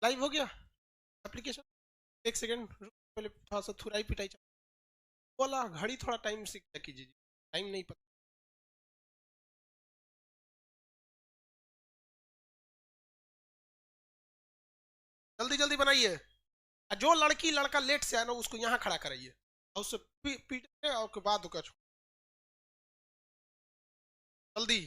Live हो गया application? एक सेकंड पहले थोड़ा सा थुराई पिटाई बोला, घड़ी थोड़ा टाइम से क्या कीजिए, टाइम नहीं पता। जल्दी जल्दी बनाइए। जो लड़की लड़का लेट से आए ना उसको यहाँ खड़ा कराइए और उससे पीटे और के बाद जल्दी।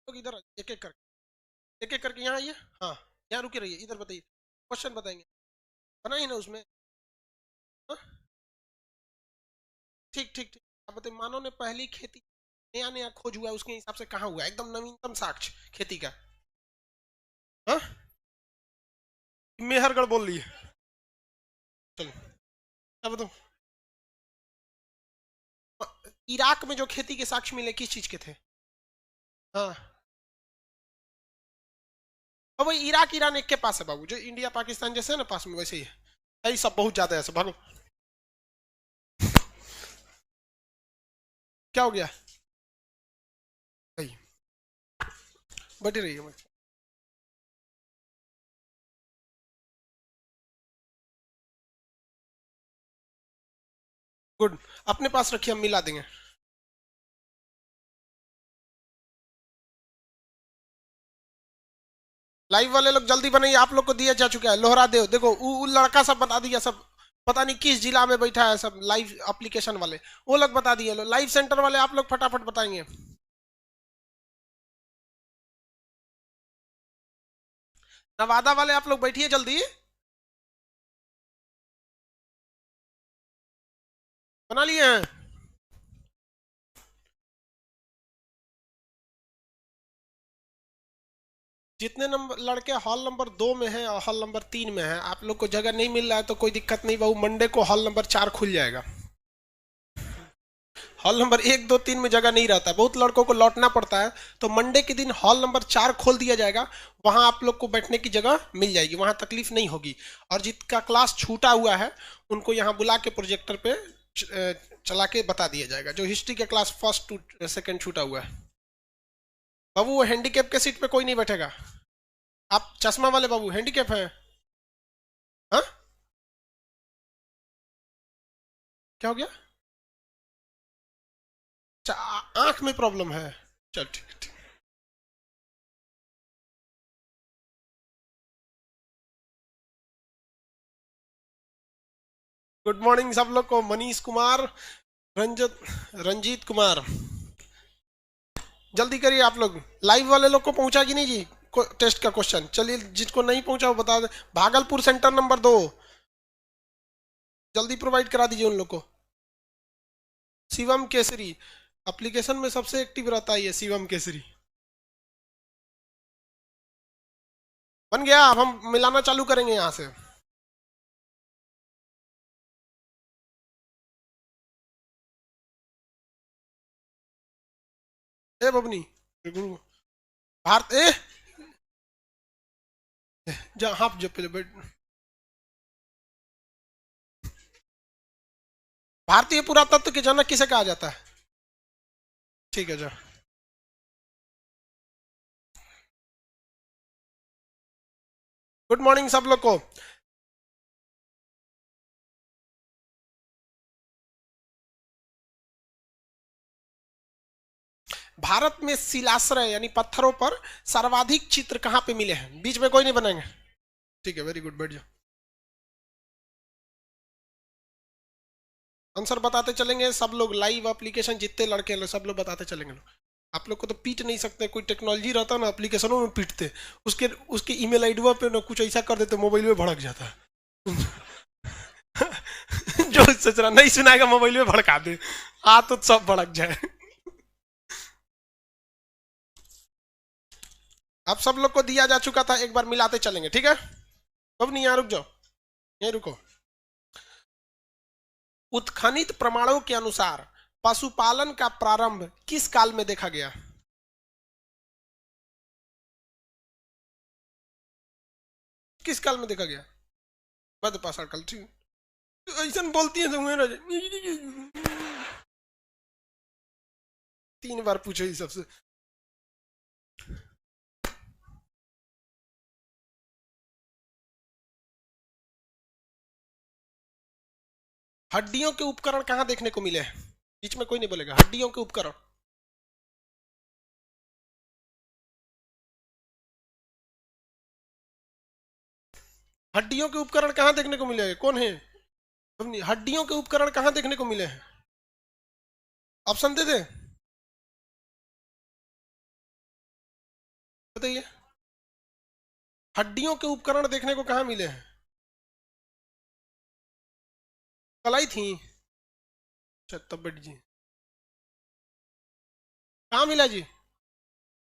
लोग इधर एक एक करके यहाँ आइए। हाँ, यहाँ रुके रहिए, इधर बताइए, क्वेश्चन बताएंगे, बनाइए ना उसमें। हाँ? ठीक ठीक ठीक। आप बताइए, मानव ने पहली खेती नया नया खोज हुआ है, उसके हिसाब से कहाँ हुआ है? एकदम नवीनतम साक्ष्य खेती का। हाँ, मेहरगढ़ बोल लिए। चलो अब बताओ, इराक में जो खेती के साक्ष्य मिले किस चीज के थे? हाँ, अब वही इराक ईरान एक के पास है बाबू, जो इंडिया पाकिस्तान जैसे है ना पास में, वैसे ही है। यही सब बहुत ज्यादा है, सब भागो। क्या हो गया? सही, बैठे रहिए मैं। गुड, अपने पास रखिए, हम मिला देंगे। लाइव वाले लोग जल्दी बनाइए, आप लोग को दिया जा चुका है लोहरा देव, देखो वो लड़का सब बता दिया सब। पता नहीं किस जिला में बैठा है सब, लाइव एप्लीकेशन वाले वो लोग बता दिए। लाइव सेंटर वाले आप लोग फटाफट बताएंगे। नवादा वाले आप लोग बैठिए जल्दी। बना लिए हैं? जितने नंबर लड़के हॉल नंबर 2 में हैं और हॉल नंबर 3 में हैं, आप लोग को जगह नहीं मिल रहा है तो कोई दिक्कत नहीं बाबू, मंडे को हॉल नंबर 4 खुल जाएगा। हॉल नंबर 1 2 3 में जगह नहीं रहता, बहुत लड़कों को लौटना पड़ता है। तो मंडे के दिन हॉल नंबर 4 खोल दिया जाएगा, वहां आप लोग को बैठने की जगह मिल जाएगी, वहां तकलीफ नहीं होगी। और जिसका क्लास छूटा हुआ है उनको यहाँ बुला के प्रोजेक्टर पे चला के बता दिया जाएगा, जो हिस्ट्री के क्लास फर्स्ट टू सेकेंड छूटा हुआ है। बाबू वो हैंडीकेप के सीट पे कोई नहीं बैठेगा। आप चश्मा वाले बाबू हैंडीकेप हैं? हाँ, क्या हो गया? अच्छा, आंख में प्रॉब्लम है। चल ठीक ठीक। गुड मॉर्निंग सब लोग को, मनीष कुमार, रंजत, रंजीत कुमार। जल्दी करिए आप लोग। लाइव वाले लोग को पहुंचा कि नहीं जी टेस्ट का क्वेश्चन? चलिए, जिसको नहीं पहुंचा वो बता दे। भागलपुर सेंटर नंबर 2 जल्दी प्रोवाइड करा दीजिए उन लोग को। शिवम केसरी एप्लीकेशन में सबसे एक्टिव रहता है ये शिवम केसरी। बन गया, अब हम मिलाना चालू करेंगे यहाँ से। ए बबनी, गुरु, भारत ए, जा हाँ जो पहले बैठ। भारतीय पुरातत्व के जनक किसे कहा जाता है? ठीक है जा। गुड मॉर्निंग सब लोग को। भारत में शिलाश्रय यानी पत्थरों पर सर्वाधिक चित्र कहां पे मिले हैं? बीच में कोई नहीं बनाएंगे, ठीक है, वेरी गुड, बैठ जाओ। आंसर बताते चलेंगे सब लोग, लाइव एप्लीकेशन जितने लड़के हैं सब लोग बताते चलेंगे। आप लोग को तो पीट नहीं सकते, कोई टेक्नोलॉजी रहता ना एप्लीकेशनों में पीटते, उसके उसके ईमेल आईडी पे ना कुछ ऐसा कर देते मोबाइल में भड़क जाता है। जो सोच रहा नहीं सुनाएगा मोबाइल में भड़का दे, तो सब भड़क जाए। अब सब लोग को दिया जा चुका था, एक बार मिलाते चलेंगे, ठीक है? अब नहीं, यहाँ रुक जाओ, यहीं रुको। उत्खनित प्रमाणों के अनुसार पशुपालन का प्रारंभ किस काल में देखा गया? किस काल में देखा गया? मध्य पाषाण काल, ठीक। ऐसा बोलती है तो 3 बार पूछो ही सबसे। हड्डियों के उपकरण कहां देखने को मिले हैं? बीच में कोई नहीं बोलेगा। हड्डियों के उपकरण, हड्डियों के उपकरण कहां देखने को मिले हैं? कौन है? हड्डियों के उपकरण कहां देखने को मिले हैं? ऑप्शन दे दे, बताइए। हड्डियों के उपकरण देखने को कहां मिले हैं? कलाई थी? अच्छा, तब बैठ जी। कहां मिला जी?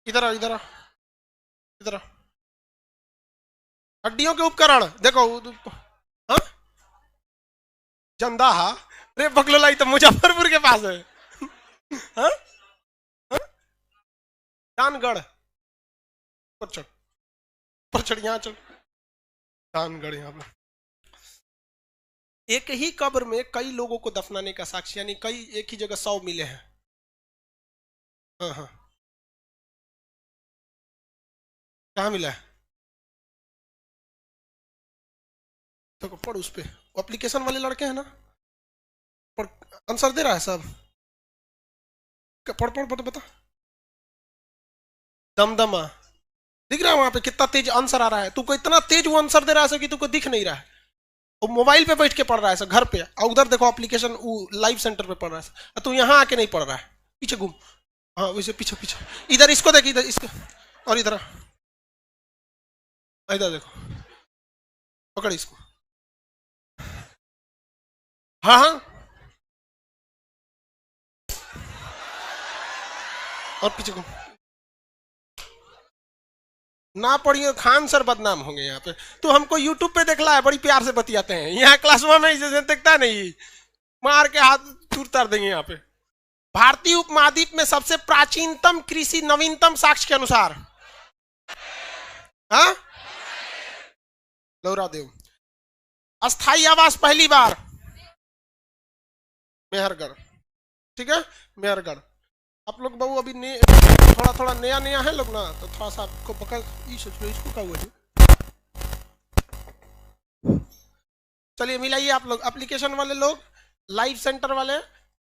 इधर आ, इधर आ, इधर आ। हड्डियों के उपकरण देखो। हाँ, जंदाहा, अरे बकलोलाई तो मुजफ्फरपुर के पास है। हाँ? हाँ? दानगढ़ पर चढ़, पर चढ़, यहाँ चढ़, दानगढ़ यहाँ पे। एक ही कब्र में कई लोगों को दफनाने का साक्ष्य, यानी कई एक ही जगह 100 मिले हैं। हाँ हाँ, कहाँ मिला है? देखो पढ़ उस पे, एप्लीकेशन वाले लड़के हैं ना, पढ़, आंसर दे रहा है सब। पढ़ पढ़ पढ़, बता। दमदमा दिख रहा है वहां पे, कितना तेज आंसर आ रहा है। तुमको इतना तेज वो आंसर दे रहा है कि तुमको दिख नहीं रहा है। वो मोबाइल पे बैठ के पढ़ रहा है घर पे, और उधर देखो एप्लीकेशन लाइव सेंटर पे पढ़ रहा है। तू यहाँ आके नहीं पढ़ रहा है, पीछे घूम। हाँ वैसे पीछे पीछे, इधर इसको देख, इधर इसको, और इधर इधर देखो, पकड़ इसको। हाँ हाँ, और पीछे घूम। ना पढ़िए, खान सर बदनाम होंगे यहाँ पे। तो हमको यूट्यूब पे देख रहा है, बड़ी प्यार से बतियाते हैं, यहाँ क्लासरूम में इसे देखता नहीं, मार के हाथ चूर तार देंगे यहाँ पे। भारतीय उपमहाद्वीप में सबसे प्राचीनतम कृषि नवीनतम साक्ष्य के अनुसार, हाँ, लौरा देव। अस्थाई आवास पहली बार मेहरगढ़, ठीक है, मेहरगढ़। आप लोग बहु अभी थोड़ा थोड़ा नया नया है लोग ना, तो थोड़ा सा आपको पकड़, ये सोच लो इसको क्या हुआ जी। चलिए मिलाइए आप लोग, एप्लीकेशन वाले लोग, लाइव सेंटर वाले,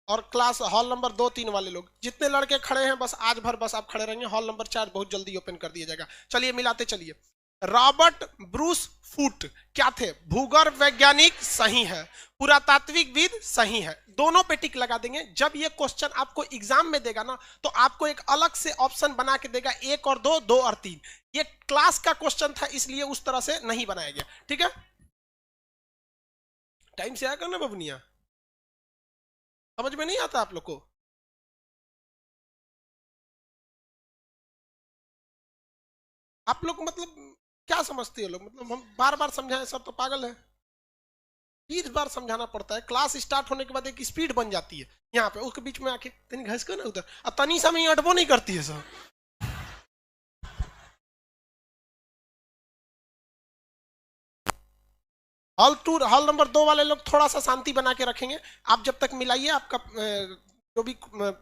और क्लास हॉल नंबर 2-3 वाले लोग। जितने लड़के खड़े हैं बस आज भर बस आप खड़े रहेंगे, हॉल नंबर 4 बहुत जल्दी ओपन कर दिया जाएगा। चलिए मिलाते चलिए। रॉबर्ट ब्रूस फूट क्या थे? भूगर्भ वैज्ञानिक सही है, पुरातात्विक विद सही है, दोनों पे टिक लगा देंगे। जब ये क्वेश्चन आपको एग्जाम में देगा ना, तो आपको एक अलग से ऑप्शन बना के देगा, 1 और 2, 2 और 3। ये क्लास का क्वेश्चन था, इसलिए उस तरह से नहीं बनाया गया, ठीक है। टाइम से आया करना बबनिया, समझ में नहीं आता आप लोग को? आप लोग मतलब क्या समझते हो लोग, मतलब हम बार बार समझाएं सर तो पागल है। 20 बार समझाना पड़ता है, क्लास स्टार्ट होने के बाद एक स्पीड बन जाती है यहाँ पे, उसके बीच में आके तनी घस को ना उधर, और तनी समय अटबो नहीं करती है सर। हॉल नंबर 2 वाले लोग थोड़ा सा शांति बना के रखेंगे। आप जब तक मिलाइए, आपका जो भी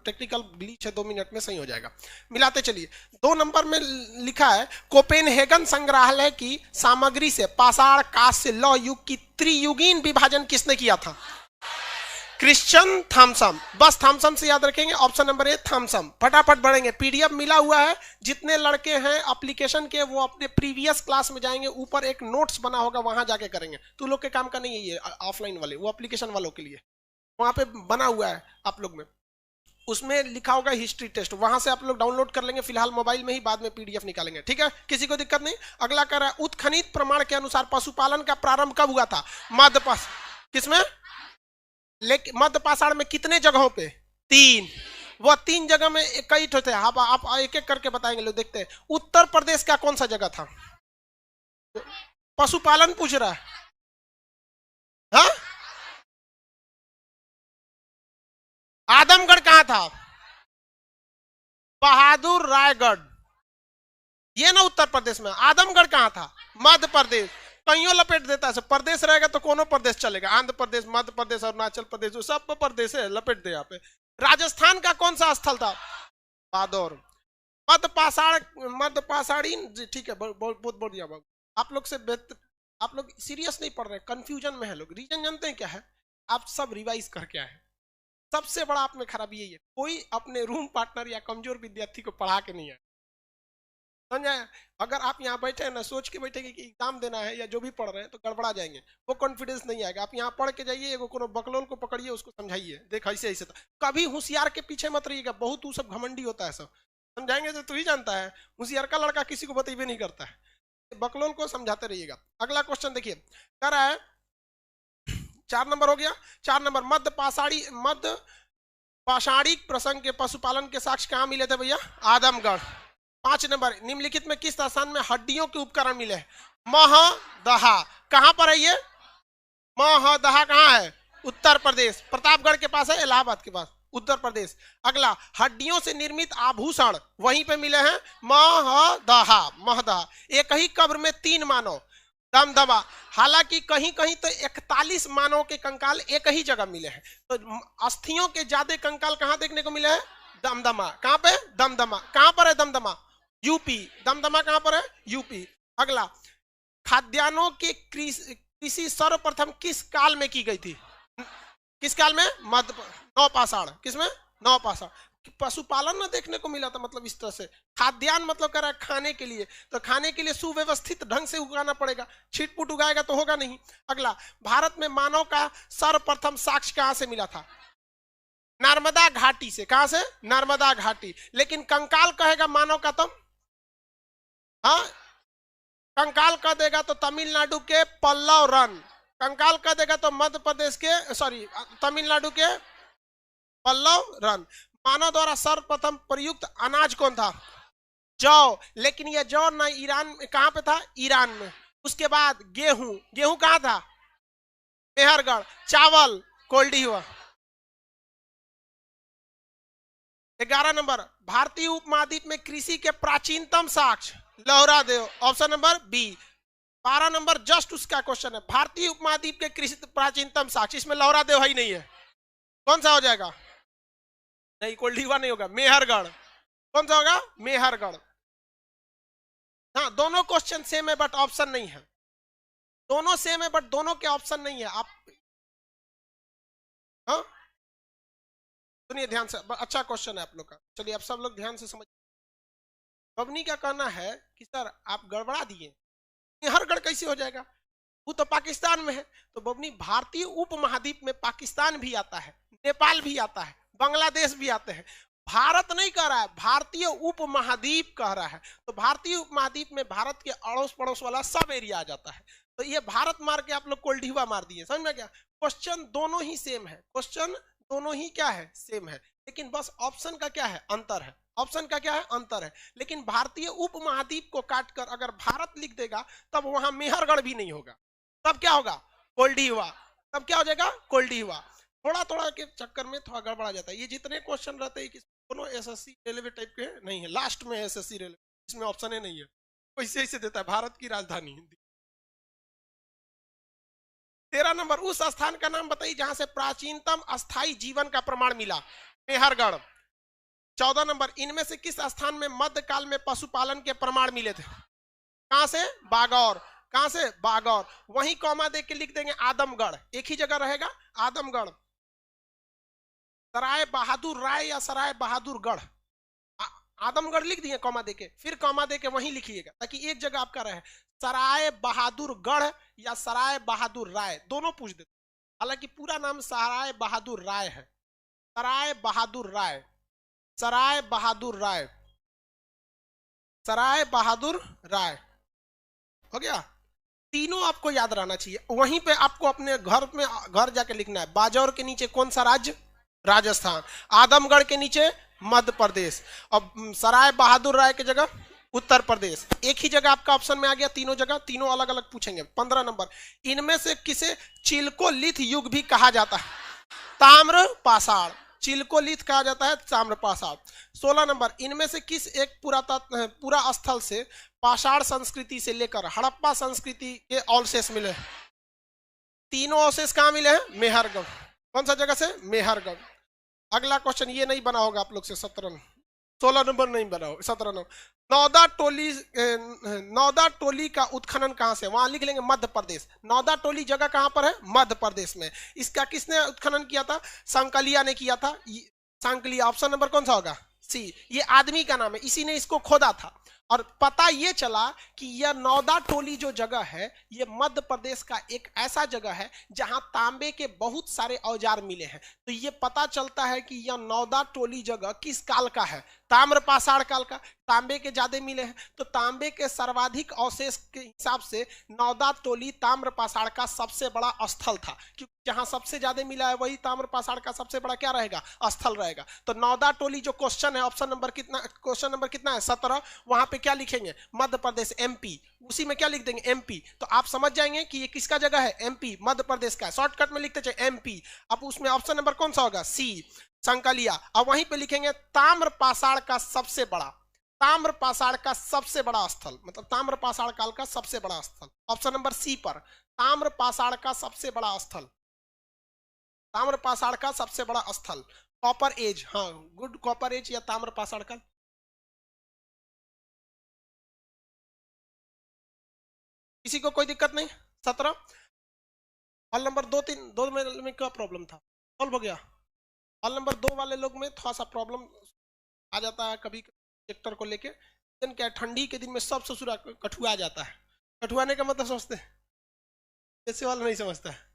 टेक्निकल ग्लिच है 2 मिनट में सही हो जाएगा। मिलाते चलिए। 2 नंबर में लिखा है, कोपेनहेगन संग्रहालय की सामग्री से पाषाण कांस्य लौह युग की त्रियुगीन विभाजन किसने किया था? क्रिश्चियन थॉमसन, बस थॉमसन से याद रखेंगे। Option number A Thomson. फटाफट बढ़ेंगे, पीडीएफ मिला हुआ है, जितने लड़के हैं एप्लीकेशन के वो अपने प्रीवियस क्लास में जाएंगे, ऊपर एक नोट्स बना होगा वहां जाके करेंगे। तो लोग के काम का नहीं है ये, ऑफलाइन वाले, वो एप्लीकेशन वालों के लिए वहां पे बना हुआ है आप लोग में, उसमें लिखा होगा हिस्ट्री टेस्ट, वहां से आप लोग डाउनलोड कर लेंगे। फिलहाल मोबाइल में ही, बाद में पीडीएफ निकालेंगे, ठीक है, किसी को दिक्कत नहीं। अगला कर रहा है, उत्खनित प्रमाण के अनुसार पशुपालन का प्रारंभ कब हुआ था? मध्य किसमें? लेकिन मध्य पाषाण में कितने जगहों पे? 3। वह 3 जगह में कई ठो थे, आप एक एक करके बताएंगे, लोग देखते हैं। उत्तर प्रदेश का कौन सा जगह था? पशुपालन पूछ रहा है। हाँ? आदमगढ़ कहां था? बहादुर रायगढ़, ये ना उत्तर प्रदेश में। आदमगढ़ कहां था? मध्य प्रदेश। कईयों लपेट देता है, प्रदेश रहेगा तो कोनो प्रदेश चलेगा, आंध्र प्रदेश, मध्य प्रदेश, अरुणाचल प्रदेश, जो सब प्रदेश है, लपेट दे यहाँ पे। राजस्थान का कौन सा स्थल था? बादौर। मध्य पाषाणी, ठीक है, बहुत बढ़िया बाबू। आप लोग से आप लोग सीरियस नहीं पढ़ रहे, कंफ्यूजन में है लोग। रीजन जानते हैं क्या है? आप सब रिवाइज करके आए। सबसे बड़ा आप में खराबी यही है, कोई अपने रूम पार्टनर या कमजोर विद्यार्थी को पढ़ा के नहीं है, समझे? अगर आप यहाँ बैठे हैं ना, सोच के बैठेंगे कि एग्जाम देना है या जो भी पढ़ रहे हैं, तो गड़बड़ा जाएंगे, वो कॉन्फिडेंस नहीं आएगा। आप यहाँ पढ़ के जाइए, एगो कोनो बकलोल को पकड़िए, उसको समझाइए, देख ऐसे ऐसे। कभी होशियार के पीछे मत रहिएगा, बहुत वो सब घमंडी होता है, सब समझाएंगे तो तू ही जानता है। होशियार का लड़का किसी को बतेबे नहीं करता है, बकलोल को समझाते रहिएगा। अगला क्वेश्चन देखिए, कह रहा है 4 नंबर हो गया। 4 नंबर, मध्य पाषाणिक प्रसंग के पशुपालन के साक्ष्य कहाँ मिले थे भैया? आदमगढ़। 5 नंबर, निम्नलिखित में किस स्थान में हड्डियों के उपकरण मिले हैं? महदहा। कहां पर है ये? महदहा कहां है? उत्तर प्रदेश। प्रतापगढ़ के पास है, इलाहाबाद के पास, उत्तर प्रदेश। अगला, हड्डियों से निर्मित आभूषण वहीं पे मिले हैं, महदहा। एक ही कब्र में 3 मानव, दमदमा। हालांकि कहीं कहीं तो 41 मानव के कंकाल एक ही जगह मिले हैं, तो अस्थियों के ज्यादा कंकाल कहां देखने को मिले हैं? दमदमा। कहां पे? दमदमा। कहां पर है दमदमा? यूपी। दमदमा कहां पर है? यूपी। अगला, खाद्यान्नों की कृषि सर्वप्रथम किस काल में की गई थी? किस काल में? नवपाषाण। किसमें? नवपाषाण। पशुपालन में देखने को मिला था, मतलब इस तरह से। खाद्यान्न मतलब कर रहा है खाने के लिए, तो खाने के लिए सुव्यवस्थित ढंग से उगाना पड़ेगा, छिटपुट उगाएगा तो होगा नहीं। अगला, भारत में मानव का सर्वप्रथम साक्ष्य कहां से मिला था? नर्मदा घाटी से। कहां से? नर्मदा घाटी। लेकिन कंकाल कहेगा मानव का, तब हाँ, कंकाल कह देगा तो तमिलनाडु के पल्लव रन। कंकाल कह देगा तो मध्य प्रदेश के, सॉरी, तमिलनाडु के पल्लव रन। मानव द्वारा सर्वप्रथम प्रयुक्त अनाज कौन था? जौ। लेकिन यह जौ ना ईरान में, कहां पे था? ईरान में। उसके बाद गेहूं। गेहूं कहां था? मेहरगढ़। चावल कोल्डी हुआ। 11 नंबर, भारतीय उपमहाद्वीप में कृषि के प्राचीनतम साक्ष्य? Lahuradewa. Option number B. 12 number, just उसका क्वेश्चन है, भारतीय उपमहाद्वीप के कृषि प्राचीनतम साक्ष्य, इसमें लोहरा देव ही नहीं है, कौन सा हो जाएगा? नहीं, कोल्डीवा नहीं होगा, मेहरगढ़। कौन सा होगा? मेहरगढ़। हाँ, दोनों क्वेश्चन सेम है बट ऑप्शन नहीं है, दोनों सेम है बट दोनों के ऑप्शन नहीं है। आप हाँ सुनिए ध्यान से, अच्छा क्वेश्चन है आप लोग का, चलिए आप सब लोग ध्यान से समझ। बबनी का कहना है कि सर आप गड़बड़ा दिए, मेहरगढ़ कैसे हो जाएगा? वो तो पाकिस्तान में है। तो बबनी, भारतीय उपमहाद्वीप में पाकिस्तान भी आता है, नेपाल भी आता है, बांग्लादेश भी आते हैं। भारत नहीं कह रहा है, भारतीय उपमहाद्वीप कह रहा है। तो भारतीय उपमहाद्वीप में भारत के अड़ोस पड़ोस वाला सब एरिया आ जाता है। तो ये भारत मार के आप लोग कोल्डीवा मार दिए, समझ में क्या? क्वेश्चन दोनों ही सेम है, क्वेश्चन दोनों ही क्या है? सेम है, लेकिन बस ऑप्शन का क्या है? अंतर है। ऑप्शन का क्या है? अंतर है। लेकिन भारतीय उपमहाद्वीप को काटकर अगर भारत लिख देगा, तब वहां मेहरगढ़ भी नहीं होगा, तब क्या होगा? कोल्डीवा। तब क्या हो जाएगा? कोल्डीवा। थोड़ा थोड़ा के चक्कर में थोड़ा गड़बड़ा जाता है। ये जितने क्वेश्चन रहते हैं दोनों एसएससी रेलवे टाइप के नहीं है, लास्ट में एसएससी रेलवे, इसमें ऑप्शन ही नहीं है, वैसे ऐसे देता है भारत की राजधानी। 13 नंबर, उस स्थान का नाम बताइए जहां से प्राचीनतम अस्थाई जीवन का प्रमाण मिला? मेहरगढ़। 14 नंबर, इनमें से किस स्थान में मध्यकाल में पशुपालन के प्रमाण मिले थे? कहां से? बागौर। कहां से? बागौर। वहीं कॉमा दे के लिख देंगे आदमगढ़, एक ही जगह रहेगा आदमगढ़। सराय बहादुर राय या सराय बहादुर गढ़? आदमगढ़ लिख दिए कॉमा देके, फिर कॉमा देके वहीं लिखिएगा ताकि एक जगह आपका रहे। सराय बहादुर गढ़ या सराय बहादुर राय, दोनों पूछ देते। हालांकि पूरा नाम सराय बहादुर राय है। सराय बहादुर राय, सराय बहादुर राय, सराय बहादुर राय। हो गया? तीनों आपको याद रहना चाहिए। वहीं पे आपको अपने घर में घर जाके लिखना है। बाजौर के नीचे कौन सा राज्य? राजस्थान। आदमगढ़ के नीचे मध्य प्रदेश। अब सराय बहादुर राय की जगह उत्तर प्रदेश। एक ही जगह आपका ऑप्शन में आ गया, तीनों जगह, तीनों अलग अलग पूछेंगे। 15 नंबर, इनमें से किसे चिल्कोलिथ युग भी कहा जाता है? ताम्र पाषाण, चिल्कोलिथ कहा जाता है ताम्र पाषाण। 16 नंबर, इनमें से किस एक पूरा स्थल से पाषाण संस्कृति से लेकर हड़प्पा संस्कृति के अवशेष मिले? तीनों अवशेष कहां मिले हैं? मेहरगढ़। कौन सा जगह से? मेहरगढ़। अगला क्वेश्चन ये नहीं बना होगा आप लोग से, 16 नंबर नहीं बना होगा, 17 नंबर। नौदा टोली का उत्खनन कहां से? वहां लिख लेंगे मध्य प्रदेश। नौदा टोली जगह कहां पर है? मध्य प्रदेश में। इसका किसने उत्खनन किया था? सांकलिया ने किया था। सांकलिया, ऑप्शन नंबर कौन सा होगा? सी। ये आदमी का नाम है, इसी ने इसको खोदा था। और पता ये चला कि यह नौदा टोली जो जगह है, ये मध्य प्रदेश का एक ऐसा जगह है जहां तांबे के बहुत सारे औजार मिले हैं। तो ये पता चलता है कि यह नौदा टोली जगह किस काल का है? ताम्र पाषाण काल का। तांबे के ज्यादा मिले हैं, तो तांबे के सर्वाधिक अवशेष के हिसाब से नौदा टोली ताम्र पाषाण का सबसे बड़ा स्थल था, क्योंकि जहां सबसे ज्यादा मिला है वही ताम्र पाषाण का सबसे बड़ा क्या रहेगा? स्थल रहेगा। तो नौदा टोली जो क्वेश्चन है, ऑप्शन नंबर कितना, क्वेश्चन नंबर कितना है? 17। वहां पे क्या लिखेंगे? मध्य प्रदेश, एमपी। उसी में क्या लिख देंगे? एमपी। तो आप समझ जाएंगे कि ये किसका जगह है? एमपी, मध्य प्रदेश का। शॉर्टकट में लिखते चले एमपी। अब उसमें ऑप्शन नंबर कौन सा होगा? सी, संकलिया। अब वहीं पे लिखेंगे ताम्र पाषाण का सबसे बड़ा, ताम्र पाषाण का सबसे बड़ा स्थल, मतलब ताम्र पाषाण काल का सबसे बड़ा स्थल। ऑप्शन नंबर सी पर, ताम्र पाषाण का सबसे बड़ा स्थल, ताम्र पाषाण का सबसे बड़ा स्थल। कॉपर एज, हाँ गुड, कॉपर एज या ताम्र पाषाण काल। किसी को कोई दिक्कत नहीं? 17। हॉल नंबर 2 में क्या प्रॉब्लम था? सॉल्व हो गया। हॉल नंबर 2 वाले लोग में थोड़ा सा प्रॉब्लम आ जाता है कभी सेक्टर को लेके। दिन क्या, ठंडी के दिन में सब ससुरा कठुआ जाता है। कठुआने का मतलब समझते हैं? ऐसे वाला नहीं समझता है।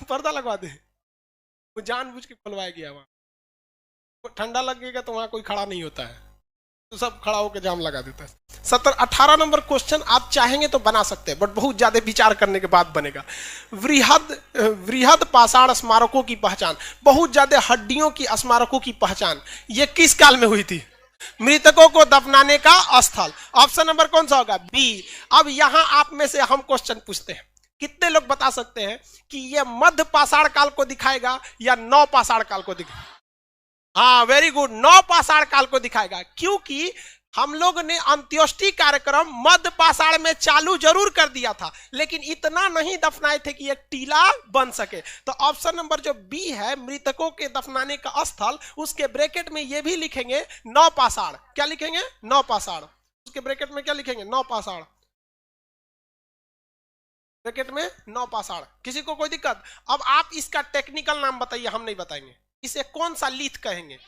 पर्दा लगवा दे, वो जानबूझ के खुलवाया गया। वहां ठंडा लगेगा तो वहां कोई खड़ा नहीं होता है, तो सब खड़ा होकर जाम लगा देता है। 18 नंबर क्वेश्चन आप चाहेंगे तो बना सकते हैं, बट बहुत ज्यादा विचार करने के बाद बनेगा। वृहद पाषाण स्मारकों की पहचान, बहुत ज्यादा हड्डियों की स्मारकों की पहचान, ये किस काल में हुई थी? मृतकों को दफनाने का स्थल। ऑप्शन नंबर कौन सा होगा? बी। अब यहां आप में से हम क्वेश्चन पूछते हैं, कितने लोग बता सकते हैं कि यह मध्य पाषाण काल को दिखाएगा या नौ पाषाण काल को दिखाएगा? हाँ वेरी गुड, नौ पाषाण काल को दिखाएगा, क्योंकि हम लोग ने अंत्योष्टि कार्यक्रम मध्य पाषाण में चालू जरूर कर दिया था, लेकिन इतना नहीं दफनाए थे कि एक टीला बन सके। तो ऑप्शन नंबर जो बी है, मृतकों के दफनाने का स्थल, उसके ब्रैकेट में ये भी लिखेंगे नौ पाषाण। क्या लिखेंगे? नौ पाषाण। उसके ब्रैकेट में क्या लिखेंगे? नौ पाषाण, ब्रैकेट में नौ पाषाण। किसी को कोई दिक्कत? अब आप इसका टेक्निकल नाम बताइए, हम नहीं बताएंगे। इसे कौन सा लिथ कहेंगे?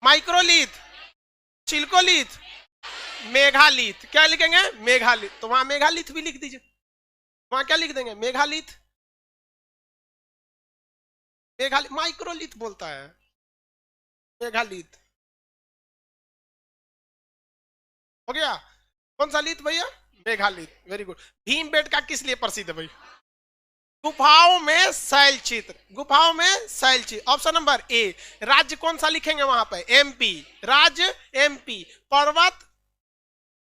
माइक्रोलिथ, चिल्कोलिथ, मेघालिथ। क्या लिखेंगे? मेघालिथ। तो वहां मेघालिथ भी लिख दीजिए। वहां क्या लिख देंगे? मेघालिथ। मेघालिथ माइक्रोलिथ बोलता है, मेघालिथ। हो गया? कौन सा लिथ भैया? मेघालिथ। Very good. भीमबेटका किस लिए प्रसिद्ध है भाई? गुफाओं में शैल चित्र, गुफाओं में शैल चित्र। ऑप्शन नंबर ए। राज्य कौन सा लिखेंगे वहां पे? एमपी, राज्य एमपी। पर्वत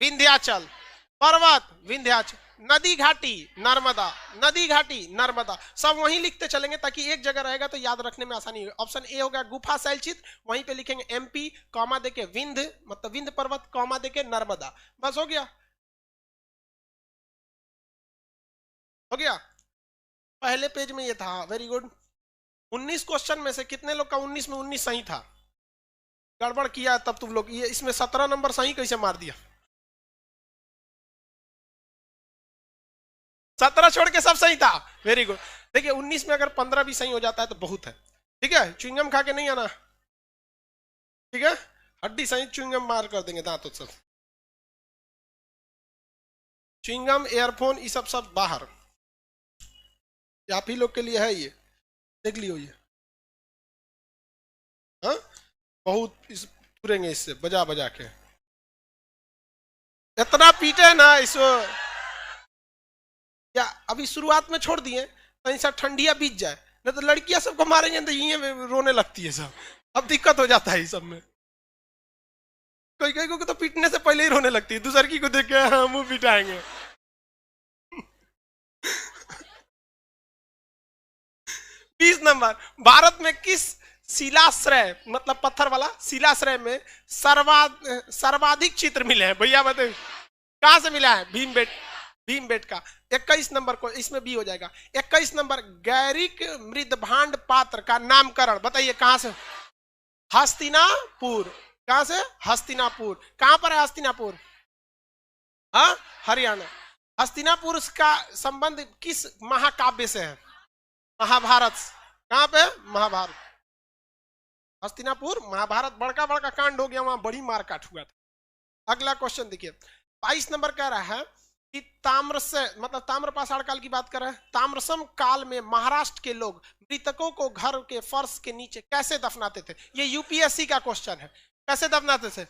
विंध्याचल, पर्वत विंध्याचल। नदी घाटी नर्मदा, नदी घाटी नर्मदा। सब वहीं लिखते चलेंगे ताकि एक जगह रहेगा तो याद रखने में आसानी होगी। ऑप्शन ए हो गया गुफा शैल चित्र, वहीं पे लिखेंगे एमपी, कॉमा देके विंध्य मतलब विंध्य पर्वत, कॉमा देके नर्मदा। बस हो गया, हो गया। पहले पेज में ये था। Very good. 19 क्वेश्चन में से कितने लोग का 19 में 19 सही था? गड़बड़ किया तब तुम लोग। ये इसमें 17 नंबर सही कैसे मार दिया? 17 छोड़ के सब सही था, वेरी गुड। देखिए 19 में अगर 15 भी सही हो जाता है तो बहुत है। ठीक है, च्युइंगम खा के नहीं आना, ठीक है, हड्डी सही च्युइंगम मार कर देंगे दांतों सब। च्युइंगम, एयरफोन, ये सब सब बाहर, आप ही लोग के लिए है ये, देख लियो ये। हाँ, बहुत इस पूरेंगे इससे बजा बजा के, इतना पीटे ना इसको। या अभी शुरुआत में छोड़ दिए तो ऐसा ठंडिया बीत जाए, नहीं तो लड़कियां सबको मारेंगे तो ये रोने लगती है सब, अब दिक्कत हो जाता है इस सब में। कोई कोई को तो पीटने से पहले ही रोने लगती है, दूसर की को देख के हाँ मुंह पिटाएंगे। 20 नंबर, भारत में किस शिलाश्रय मतलब पत्थर वाला शिलाश्रय में सर्वाधिक चित्र मिले हैं? भैया बताइए कहां से मिला है? भीम बेट का। 21 नंबर को इसमें भी हो जाएगा। 21 नंबर, गैरिक मृदभांड पात्र का नामकरण बताइए कहां से? हस्तिनापुर। कहां से? हस्तिनापुर। कहां पर है हस्तिनापुर? हाँ, हरियाणा। हस्तिनापुर का संबंध किस महाकाव्य से है? महाभारत। कहां पे? महाभारत। हस्तिनापुर महाभारत, बड़का बड़का कांड हो गया वहां, बड़ी मारकाट हुआ था। अगला क्वेश्चन देखिए, 22 नंबर कह रहा है कि ताम्र से मतलब ताम्र पाषाण काल की बात कर रहे हैं। ताम्रसम काल में महाराष्ट्र के लोग मृतकों को घर के फर्श के नीचे कैसे दफनाते थे? ये यूपीएससी का क्वेश्चन है, कैसे दफनाते थे?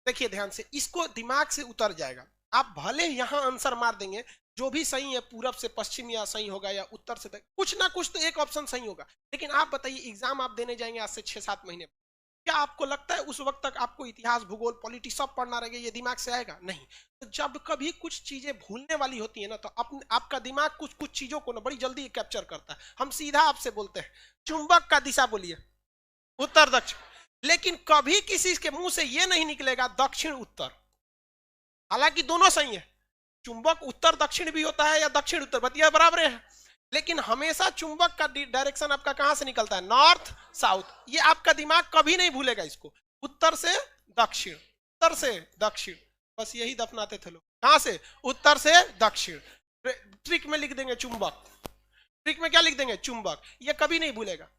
देखिए ध्यान से, इसको दिमाग से उतर जाएगा। आप भले यहां आंसर मार देंगे, जो भी सही है पूरब से पश्चिम या सही होगा या उत्तर से, कुछ ना कुछ तो एक ऑप्शन सही होगा। लेकिन आप बताइए एग्जाम आप देने जाएंगे आज से 6-7 महीने, क्या आपको लगता है उस वक्त तक आपको इतिहास, भूगोल, पॉलिटिक्स सब पढ़ना रहेगा? ये दिमाग से आएगा नहीं। तो जब कभी कुछ चीजें भूलने वाली होती है ना, तो आपका दिमाग कुछ कुछ चीजों को ना बड़ी जल्दी कैप्चर करता है। हम सीधा आपसे बोलते हैं चुंबक का दिशा बोलिए, उत्तर दक्षिण, लेकिन कभी किसी के मुंह से यह नहीं निकलेगा दक्षिण उत्तर। हालांकि दोनों सही है, चुंबक उत्तर दक्षिण भी होता है या दक्षिण उत्तर, बतिया बराबर है, लेकिन हमेशा चुंबक का डायरेक्शन आपका कहां से निकलता है? North south. ये आपका दिमाग कभी नहीं भूलेगा इसको, उत्तर से दक्षिण, उत्तर से दक्षिण, बस यही दफनाते थे लोग। कहां से? उत्तर से दक्षिण। ट्रिक में लिख देंगे चुंबक, ट्रिक में क्या लिख देंगे? चुंबक। ये कभी नहीं भूलेगा।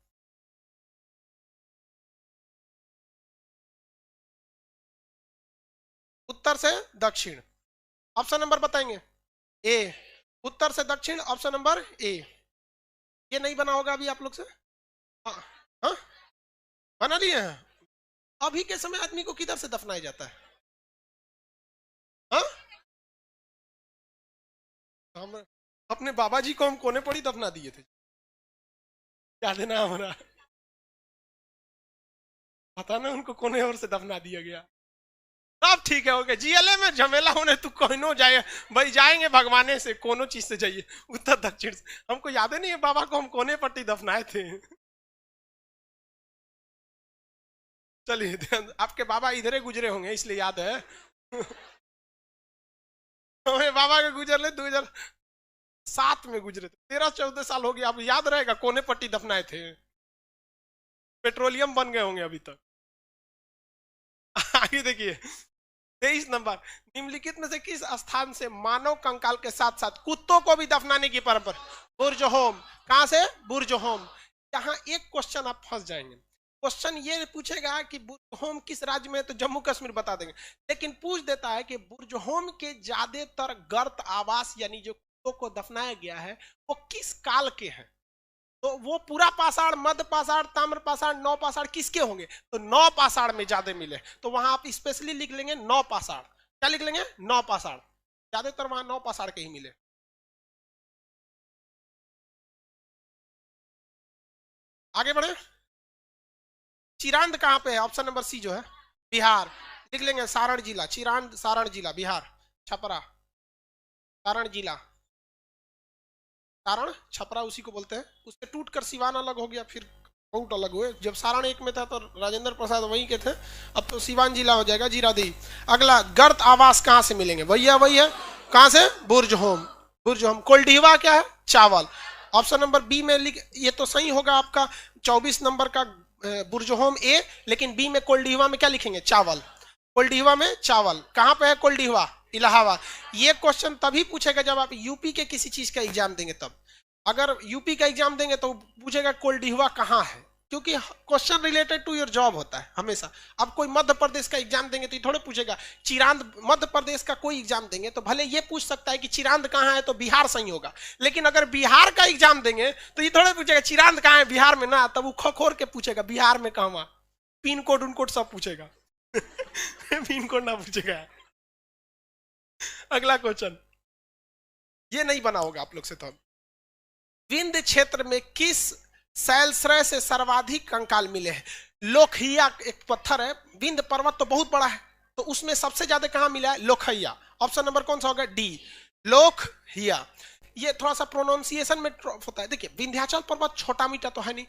उत्तर से दक्षिण, ऑप्शन नंबर बताएंगे ए, उत्तर से दक्षिण, ऑप्शन नंबर ए। ये नहीं बना होगा अभी आप लोग से? हाँ, हाँ? बना लिए हैं? अभी के समय आदमी को किधर से दफनाया जाता है? हाँ? हम अपने बाबा जी को हम कोने पर ही दफना दिए थे, क्या देना हमारा पता ना, उनको कोने और से दफना दिया गया। सब ठीक है, ओके। जीएलए में झमेला होने तू कोई जाए भाई, जाएंगे भगवाने से, कोनो चीज से जाइए, उत्तर दक्षिण से। हमको याद ही नहीं है बाबा को हम कोने पट्टी दफनाए थे। चलिए ध्यान, आपके बाबा इधर ही गुजरे होंगे इसलिए याद है। हमें बाबा के गुजरले 2007 में गुजरे थे, 13-14 साल हो गया, अब याद रहेगा कोने पट्टी दफनाए थे। पेट्रोलियम बन गए होंगे अभी तक। आगे देखिए 23 नंबर, निम्नलिखित में से किस स्थान से मानव कंकाल के साथ साथ कुत्तों को भी दफनाने की परंपरा? बुर्ज होम। कहां से? बुर्ज होम। यहाँ एक क्वेश्चन आप फंस जाएंगे, क्वेश्चन ये पूछेगा कि बुर्ज होम किस राज्य में है, तो जम्मू कश्मीर बता देंगे, लेकिन पूछ देता है कि बुर्ज होम के ज्यादातर गर्त आवास यानी जो कुत्तों को दफनाया गया है वो किस काल के हैं? तो वो पूरा पाषाण, मध्य पाषाण, ताम्र पाषाण, नौ पाषाण किसके होंगे? तो नौ पाषाण में ज्यादा मिले, तो वहां आप स्पेशली लिख लेंगे नौ पाषाण। क्या लिख लेंगे? नौ पाषाण, ज्यादातर वहां नौ पाषाण के ही मिले। आगे बढ़े, चिरांद कहां पे है? ऑप्शन नंबर सी जो है बिहार, लिख लेंगे सारण जिला, चिरांद सारण जिला बिहार, छपरा सारण जिला, सारण छपरा उसी को बोलते हैं। उससे टूट कर सिवान अलग हो गया, फिर बहुत अलग हुए। जब सारण एक में था तो राजेंद्र प्रसाद वहीं के थे, अब तो सिवान जिला हो जाएगा, जीरादेई। अगला, गर्त आवास कहां से मिलेंगे? भैया वही है, कहां से? बुर्ज होम। बुर्ज होम। कोल्डीवा क्या है? चावल। ऑप्शन नंबर बी में लिख, ये तो सही होगा आपका 24 नंबर का बुर्ज होम ए, लेकिन बी में कोल्डीवा में क्या लिखेंगे? चावल। कोल्डीवा में चावल। कहां पे है कोल्डीवा? इलाहाबाद। ये क्वेश्चन तभी पूछेगा जब आप यूपी के किसी चीज का एग्जाम देंगे तब। अगर यूपी का एग्जाम देंगे तो पूछेगा कोल्डिहुआ कहाँ है, क्योंकि question related to your job होता है हमेशा। अब कोई मध्य प्रदेश का एग्जाम देंगे तो ये थोड़े पूछेगा चिरांद, मध्य प्रदेश का कोई एग्जाम देंगे तो भले ये पूछ सकता है कि चिरांद कहाँ है तो बिहार सही होगा, लेकिन अगर बिहार का एग्जाम देंगे तो ये थोड़े पूछेगा चिरांद कहाँ है बिहार में ना, तब वो खखोर के पूछेगा बिहार में कहाँ, पिन कोड उन कोड सब पूछेगा। पिन कोड ना पूछेगा। अगला क्वेश्चन ये नहीं बना होगा आप लोग से। तो विंध्य क्षेत्र में किस शैलश्रय से सर्वाधिक कंकाल मिले हैं? लोकहिया एक पत्थर है, विंध्य पर्वत तो बहुत बड़ा है, तो उसमें सबसे ज्यादा कहां मिला है? लोकहिया। ऑप्शन नंबर कौन सा होगा? डी, लोकहिया। ये थोड़ा सा प्रोनाउंसिएशन में होता है। देखिए विंध्याचल पर्वत छोटा मीटर तो है नहीं,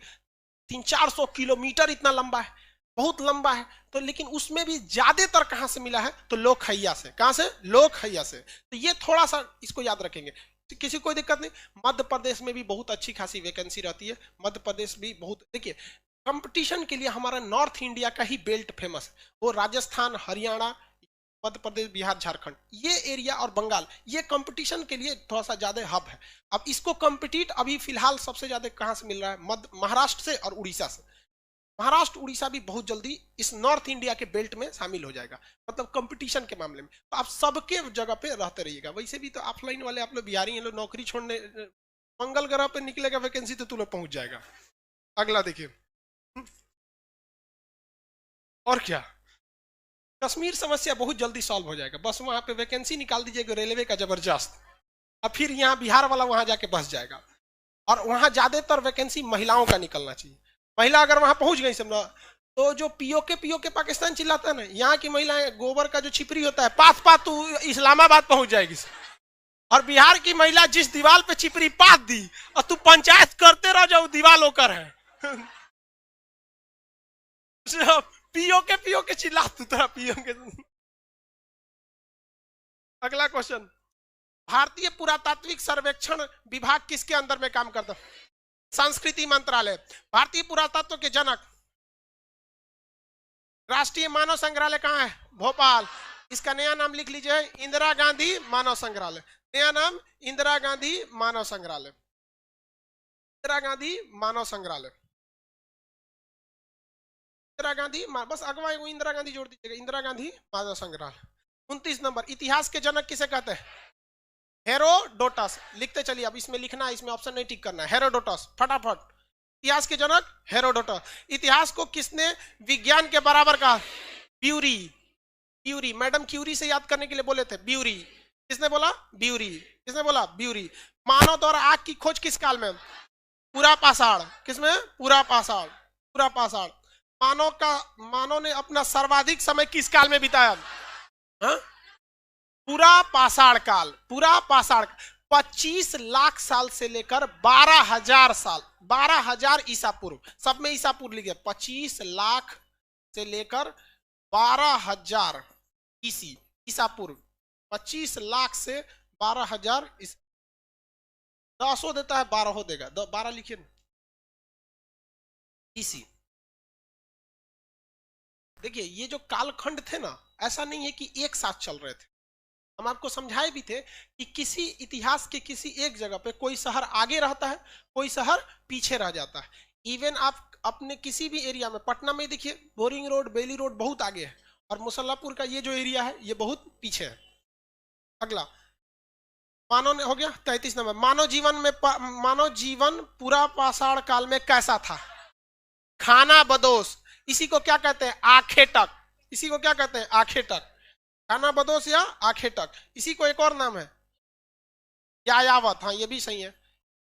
300-400 किलोमीटर इतना लंबा है, बहुत लंबा है, तो लेकिन उसमें भी ज्यादातर कहां से मिला है? तो लोकहिया से। कहां से? लोकहिया से। तो ये थोड़ा सा इसको याद रखेंगे, किसी कोई दिक्कत नहीं। मध्य प्रदेश में भी बहुत अच्छी खासी वैकेंसी रहती है, मध्य प्रदेश भी बहुत। देखिए कंपटीशन के लिए हमारा नॉर्थ इंडिया का ही बेल्ट फेमस है, वो राजस्थान, हरियाणा, मध्य प्रदेश, बिहार, झारखंड, ये एरिया और बंगाल, ये कंपटीशन के लिए थोड़ा सा ज्यादा हब है। अब इसको कंपटीट अभी फिलहाल सबसे ज्यादा कहां से मिल रहा है? महाराष्ट्र से और उड़ीसा से। महाराष्ट्र उड़ीसा भी बहुत जल्दी इस नॉर्थ इंडिया के बेल्ट में शामिल हो जाएगा, मतलब कंपटीशन के मामले में। तो आप सबके जगह पे रहते रहिएगा। वैसे भी तो ऑफलाइन वाले आप लोग बिहारी हैं, लोग नौकरी छोड़ने मंगल ग्रह पे निकलेगा वैकेंसी तो तू लोग पहुंच जाएगा। अगला देखिए, और क्या, कश्मीर समस्या बहुत जल्दी सॉल्व हो जाएगा, बस वहां पे वैकेंसी निकाल दीजिएगा रेलवे का जबरदस्त, अब फिर यहाँ बिहार वाला वहां जाके बस जाएगा। और वहां ज्यादातर वैकेंसी महिलाओं का निकलना चाहिए। महिला अगर वहां पहुंच गई समझो, तो जो पीओके पाकिस्तान चिल्लाता है ना, यहाँ की महिलाएं गोबर का जो छिपरी होता है पात पात तू इस्लामाबाद पहुंच जाएगी। और बिहार की महिला जिस दीवार पे छिपरी पात दी और तू पंचायत करते रह जाओ, दीवार होकर है। पीओके चिल्ला तू तरह पीओके। अगला क्वेश्चन, भारतीय पुरातात्विक सर्वेक्षण विभाग किसके अंदर में काम करता है? संस्कृति मंत्रालय। भारतीय पुरातत्व के जनक, राष्ट्रीय मानव संग्रहालय कहाँ है? भोपाल। इसका नया नाम लिख लीजिए, इंदिरा गांधी मानव संग्रहालय। नया नाम इंदिरा गांधी मानव संग्रहालय, इंदिरा गांधी मानव संग्रहालय, इंदिरा गांधी, बस अगवा इंदिरा गांधी जोड़ दीजिएगा, इंदिरा गांधी मानव संग्रहालय। 29 नंबर, इतिहास के जनक किसे कहते हैं? हेरोडोटस। लिखते चलिए, अब इसमें लिखना है, इसमें ऑप्शन नहीं टिक करना है। हेरोडोटस, फटाफट। इतिहास के जनक हेरोडोटस। इतिहास को किसने विज्ञान के बराबर कहा? ब्यूरी। ब्यूरी, मैडम क्यूरी से याद करने के लिए बोले थे, ब्यूरी। किसने बोला? ब्यूरी। किसने बोला? ब्यूरी। मानव द्वारा आग की खोज किस काल में? पूरा पाषाण। किसमें? पूरा पाषाण, पूरा पाषाण। मानव ने अपना सर्वाधिक समय किस काल में बिताया? हा? पूरा पाषाण काल, पूरा पाषाण। 25 लाख साल से लेकर 12,000 साल, 12,000 ईसा पूर्व, सब में ईसा पूर्व लिखे। 25 लाख से लेकर 12,000 ईसा पूर्व, 25 लाख से 12,000। 10 देता है, 12 देगा, 12 लिखिए ना, ईसी। देखिए ये जो कालखंड थे ना, ऐसा नहीं है कि एक साथ चल रहे थे। हम आपको समझाए भी थे कि किसी इतिहास के किसी एक जगह पे कोई शहर आगे रहता है, कोई शहर पीछे रह जाता है। इवन आप अपने किसी भी एरिया में, पटना में देखिए बोरिंग रोड, बेली रोड बहुत आगे है, और मुसल्लापुर का ये जो एरिया है ये बहुत पीछे है। अगला, मानव ने हो गया 33 नंबर। मानव जीवन पूरा पाषाण काल में कैसा था? खाना बदोश। इसी को क्या कहते हैं? आखेटक। इसी को क्या कहते हैं? आखेटक। खाना बदोश या आखेटक। इसी को एक और नाम है यायावत। हाँ ये भी सही है,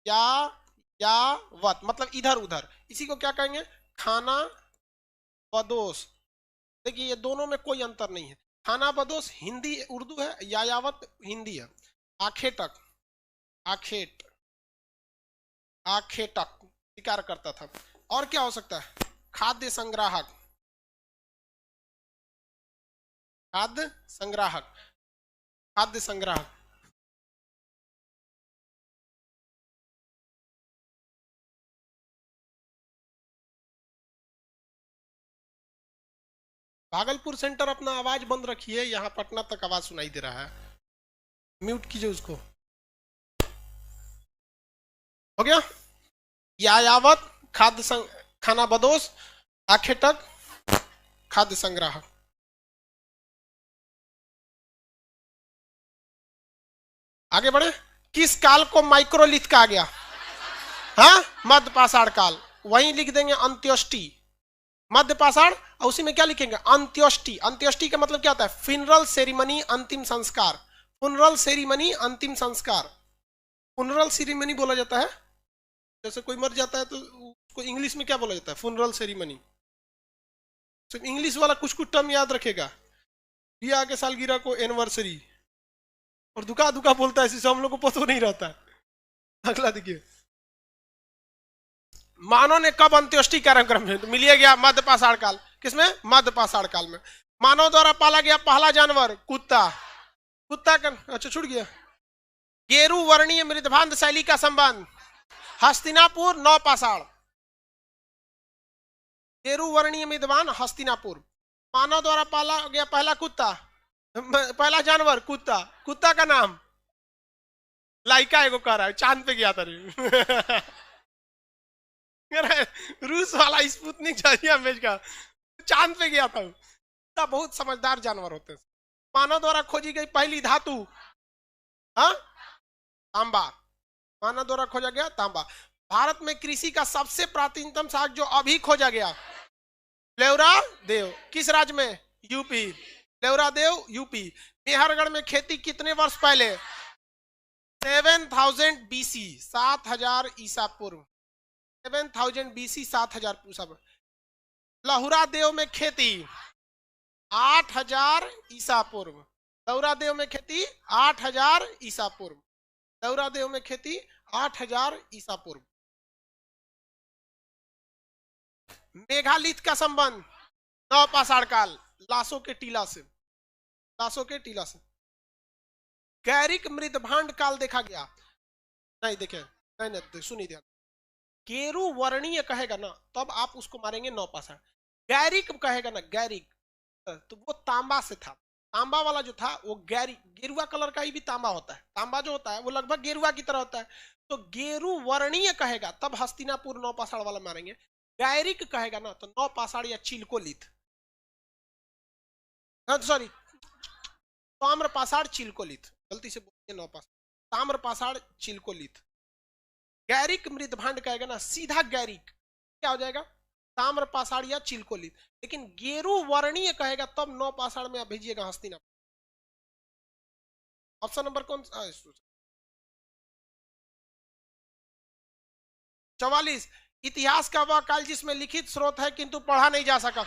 यायावत मतलब इधर उधर। इसी को क्या कहेंगे? खाना बदोश। देखिए ये दोनों में कोई अंतर नहीं है। खाना बदोश हिंदी उर्दू है, यायावत हिंदी है। आखेटक, आखेटक शिकार करता था। और क्या हो सकता है? खाद्य संग्राहक, खाद्य संग्राहक, खाद्य संग्राहक। भागलपुर सेंटर अपना आवाज बंद रखिए, यहाँ पटना तक आवाज सुनाई दे रहा है। म्यूट कीजिए उसको। हो गया। यावत खाना बदोश आखेटक खाद्य संग्राहक। आगे बढ़े। किस काल को माइक्रोलिथ कहा गया? हाँ, मध्य पाषाण काल। वहीं लिख देंगे अंत्योष्टि, मध्य पाषाण, और उसी में क्या लिखेंगे? अंत्योष्टि। अंत्योष्टि का मतलब क्या होता है? फ्यूनरल सेरिमनी, अंतिम संस्कार। फ्यूनरल सेरिमनी, अंतिम संस्कार। फ्यूनरल सेरिमनी बोला जाता है, जैसे कोई मर जाता है तो उसको इंग्लिश में क्या बोला जाता है? Funeral ceremony. तो इंग्लिश वाला कुछ कुछ टर्म याद रखेगा। बिया के सालगिरह को एनिवर्सरी, और दुका दुका बोलता है, इसी से हम लोग को पता नहीं रहता है। अगला देखिए, मानव ने कब अंत्योष्टि कार्यक्रम में? तो मिलिए गया मध्य पाषाण काल। किसमें? मध्य पाषाण काल में। मानव द्वारा पाला गया पहला जानवर कुत्ता। कुत्ता का अच्छा छूट गया। गेरू वर्णीय मृदभांत शैली का संबंध हस्तिनापुर, नौ पाषाण। गेरू वर्णीय मृदभान हस्तिनापुर। मानव द्वारा पाला गया पहला कुत्ता, पहला जानवर कुत्ता। कुत्ता का नाम लाइका एगो कह रहा है, चांद पे गया था रे। रूस वाला स्पुतनिक जरिया भेज का चांद पे गया था। बहुत समझदार जानवर होते हैं। मानव द्वारा खोजी गई पहली धातु, हाँ, तांबा। मानव द्वारा खोजा गया तांबा। भारत में कृषि का सबसे प्राचीनतम साग जो अभी खोजा गया, लेवरा देव। किस राज्य में? यूपी। लेवरा देव यूपी। मेहरगढ़ में खेती कितने वर्ष पहले? 7000 BC, 7000 ईसा पूर्व। 7000 BC, 7000 ईसा पूर्व। लहुरा देव में खेती 8000 ईसा पूर्व। लहुरा देव में खेती 8000 ईसा पूर्व। लहुरा देव में खेती 8000 ईसा पूर्व। मेघालिथ का संबंध नौ पाषाण काल, लाशों के टीला से। लाशों के टीला से। गैरिक मृदभांड काल देखा गया? नहीं देखे, नहीं सुनी ध्यान। गेरू वर्णीय कहेगा ना तब आप उसको मारेंगे नौ पाषाण। गैरिक कहेगा ना, गैरिक, तो वो तांबा से था। तांबा वाला जो था वो गेरुआ कलर का ही भी तांबा होता है। तांबा जो होता है वो लगभग गेरुआ की तरह होता है। तो गेरू वर्णीय कहेगा तब हस्तिनापुर नौ पाषाण वाला मारेंगे। गैरिक कहेगा ना तो नौ पाषाण या चिलकोलिथ, सॉरी ताम्र पाषाण चिलकोलिथ, गलती से बोलिए नौ पाषाण, ताम्र पाषाण चिलकोलिथ। गैरिक मृदभांड कहेगा ना सीधा गैरिक क्या हो जाएगा? ताम्र पाषाण या चिलकोलिथ। लेकिन गेरू वर्णीय कहेगा तब नौ पाषाण में आप भेजिएगा हस्तिनापुर। ऑप्शन नंबर कौन? 44। इतिहास का वह काल जिसमें लिखित स्रोत है किंतु पढ़ा नहीं जा सका।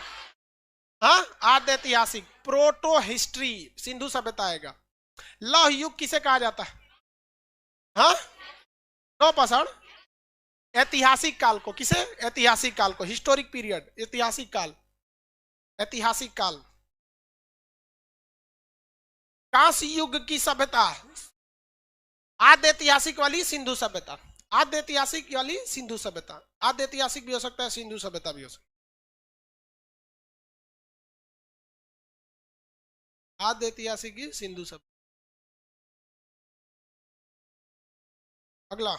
हाँ, आद्य ऐतिहासिक, प्रोटो हिस्ट्री, सिंधु सभ्यता आएगा। लौह युग किसे कहा जाता है? हाँ, नौ पाषाण। ऐतिहासिक काल को किसे? ऐतिहासिक काल को, हिस्टोरिक पीरियड, ऐतिहासिक काल। ऐतिहासिक काल। कांस्य युग की सभ्यता आद्य ऐतिहासिक वाली सिंधु सभ्यता। आद्य ऐतिहासिक वाली सिंधु सभ्यता। आद्य ऐतिहासिक भी हो सकता है, सिंधु सभ्यता भी हो सकता है। आद्य ऐतिहासिक की सिंधु सभ्यता। अगला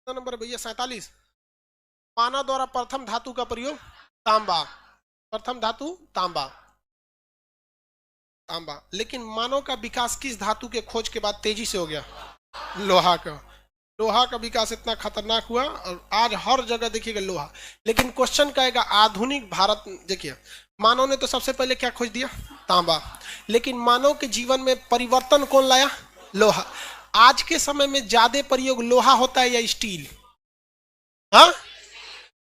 नंबर भैया 47। मानव द्वारा प्रथम धातु का प्रयोग तांबा। प्रथम धातु तांबा। तांबा। लेकिन मानव का विकास किस धातु के खोज के बाद तेजी से हो गया? लोहा का। लोहा का विकास इतना खतरनाक हुआ और आज हर जगह देखिएगा लोहा। लेकिन क्वेश्चन कहेगा आधुनिक भारत, देखिए मानव ने तो सबसे पहले क्या खोज दिया? तांबा। लेकिन मानव के जीवन में परिवर्तन कौन लाया? लोहा। आज के समय में ज्यादा प्रयोग लोहा होता है या स्टील? हाँ,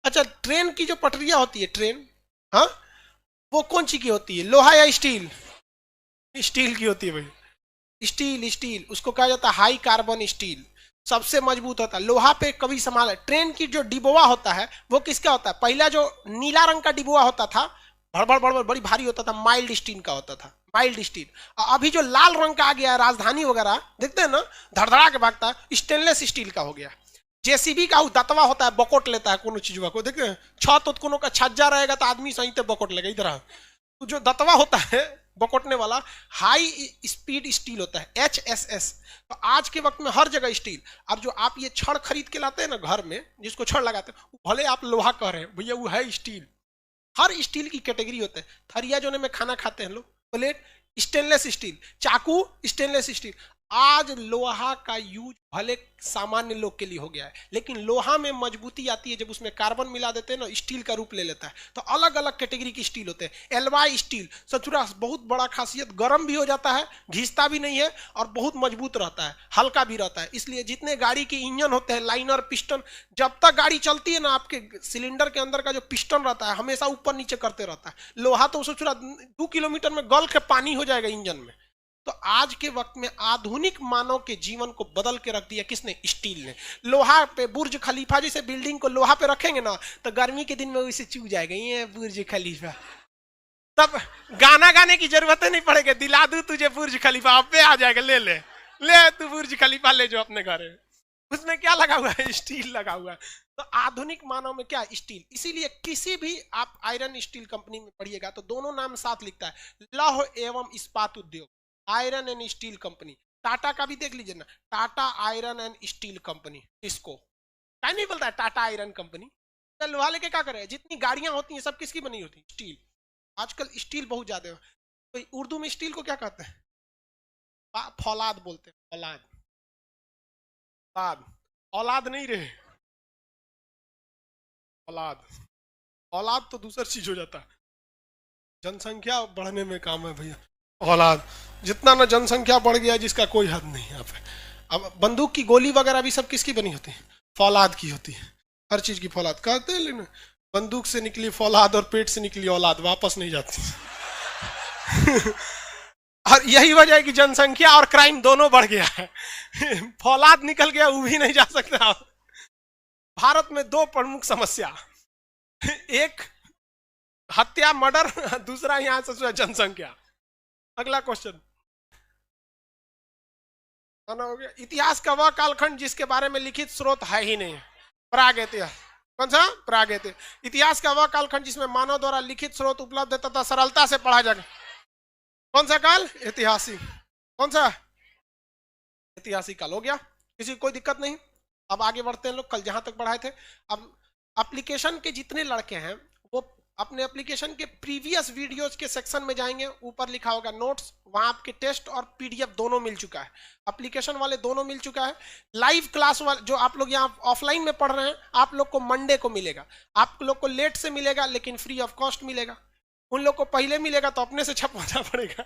अच्छा ट्रेन की जो पटरियां होती है ट्रेन, हाँ, वो कौन सी की होती है? लोहा या स्टील? स्टील की होती है भाई। स्टील, स्टील उसको कहा जाता है हाई कार्बन स्टील, सबसे मजबूत होता है। लोहा पे कभी संभाल। ट्रेन की जो डिब्बा होता है वो किसका होता है? पहला जो नीला रंग का डिब्बा होता था, भड़बड़ भड़बड़ बड़ी भारी होता था, माइल्ड स्टील का होता था, माइल्ड स्टील। अभी जो लाल रंग का आ गया राजधानी वगैरह, देखते हैं ना, धड़धड़ा के भागता है, स्टेनलेस स्टील का हो गया। जेसीबी का दतवा होता है, बकोट लेता है कोनो चीज को, देखते हैं छत कोनो का छज्जा रहेगा तो आदमी सही बकोट लेगा इधर। तो जो दतवा होता है बकोटने वाला हाई स्पीड स्टील होता है, HSS। तो आज के वक्त में हर जगह स्टील। अब जो आप ये छड़ खरीद के लाते हैं ना घर में, जिसको छड़ लगाते हैं, भले आप लोहा कह रहे हैं, भैया वो है स्टील। हर स्टील की कैटेगरी होता है। थरिया जोने में खाना खाते हैं लोग, प्लेट स्टेनलेस स्टील, चाकू स्टेनलेस स्टील। आज लोहा का यूज भले सामान्य लोग के लिए हो गया है, लेकिन लोहा में मजबूती आती है जब उसमें कार्बन मिला देते हैं ना, स्टील का रूप ले लेता है। तो अलग अलग कैटेगरी की स्टील होते हैं। एलवाई स्टील सचुरा बहुत बड़ा खासियत, गर्म भी हो जाता है, घिसता भी नहीं है, और बहुत मजबूत रहता है, हल्का भी रहता है। इसलिए जितने गाड़ी के इंजन होते हैं, लाइनर, पिस्टन, जब तक गाड़ी चलती है ना, आपके सिलेंडर के अंदर का जो पिस्टन रहता है हमेशा ऊपर नीचे करते रहता है। लोहा तो सचुरा 2 किलोमीटर में गल के पानी हो जाएगा इंजन में। तो आज के वक्त में आधुनिक मानव के जीवन को बदल के रख दिया किसने? स्टील ने। लोहा पे बुर्ज खलीफा जैसे बिल्डिंग को लोहा पे रखेंगे ना, तो गर्मी के दिन में उसे चूक जाएगा, ये बुर्ज खलीफा। तब गाना गाने की जरूरत नहीं पड़ेगी, दिला दूं तुझे बुर्ज खलीफा, अब पे आ जाएगा, ले ले ले तू बुर्ज खलीफा ले जो अपने घर है। उसमें क्या लगा हुआ है? स्टील लगा हुआ है। तो आधुनिक मानव में क्या? स्टील। इसीलिए किसी भी आप आयरन स्टील कंपनी में पढ़िएगा तो दोनों नाम साथ लिखता है, लौह एवं इस्पात उद्योग, iron and steel company. Tata का भी देख लीजिए ना, Tata iron and steel company. इसको क्या नहीं बोलता है? Tata iron company. तो लोहा लेके क्या करे? जितनी गाड़ियां होती हैं सब किसकी बनी होती है? स्टील। आजकल स्टील बहुत ज्यादा है। तो उर्दू में स्टील को क्या कहते हैं? फौलाद बोलते हैं, फौलाद। औलाद, औलाद नहीं रहे, औलाद। औलाद तो दूसरी चीज हो जाता है। जनसंख्या बढ़ने में काम है भैया, औलाद। जितना ना जनसंख्या बढ़ गया जिसका कोई हद नहीं यहाँ पे। अब बंदूक की गोली वगैरह भी सब किसकी बनी होती है? फौलाद की होती है। हर चीज की फौलाद कहते हैं, लेकिन बंदूक से निकली फौलाद और पेट से निकली औलाद वापस नहीं जाती। और यही वजह है कि जनसंख्या और क्राइम दोनों बढ़ गया है। फौलाद निकल गया, वो भी नहीं जा सकता। भारत में 2 प्रमुख समस्या, एक हत्या, मर्डर, दूसरा यहां से जनसंख्या। अगला क्वेश्चन हो गया, इतिहास का वह कालखंड जिसके बारे में लिखित स्रोत है ही नहीं। प्रागैतिहासिक। कौन सा? प्रागैतिहासिक। इतिहास का वह कालखंड जिसमें मानव द्वारा लिखित स्रोत उपलब्ध है तथा सरलता से पढ़ा जाए। कौन सा काल? ऐतिहासिक। कौन सा? ऐतिहासिक काल। हो गया, किसी कोई दिक्कत नहीं। अब आगे बढ़ते हैं लोग, कल जहां तक बढ़ाए थे। अब एप्लीकेशन के जितने लड़के हैं वो अपने एप्लीकेशन के प्रीवियस वीडियोस के सेक्शन में जाएंगे, ऊपर लिखा होगा नोट्स, वहां आपके टेस्ट और पीडीएफ दोनों मिल चुका है। एप्लीकेशन वाले दोनों मिल चुका है। लाइव क्लास वाले जो आप लोग यहाँ ऑफलाइन में पढ़ रहे हैं, आप लोग को मंडे को मिलेगा। आप लोग को लेट से मिलेगा लेकिन फ्री ऑफ कॉस्ट मिलेगा। उन लोग को पहले मिलेगा तो अपने से छपवाना पड़ेगा,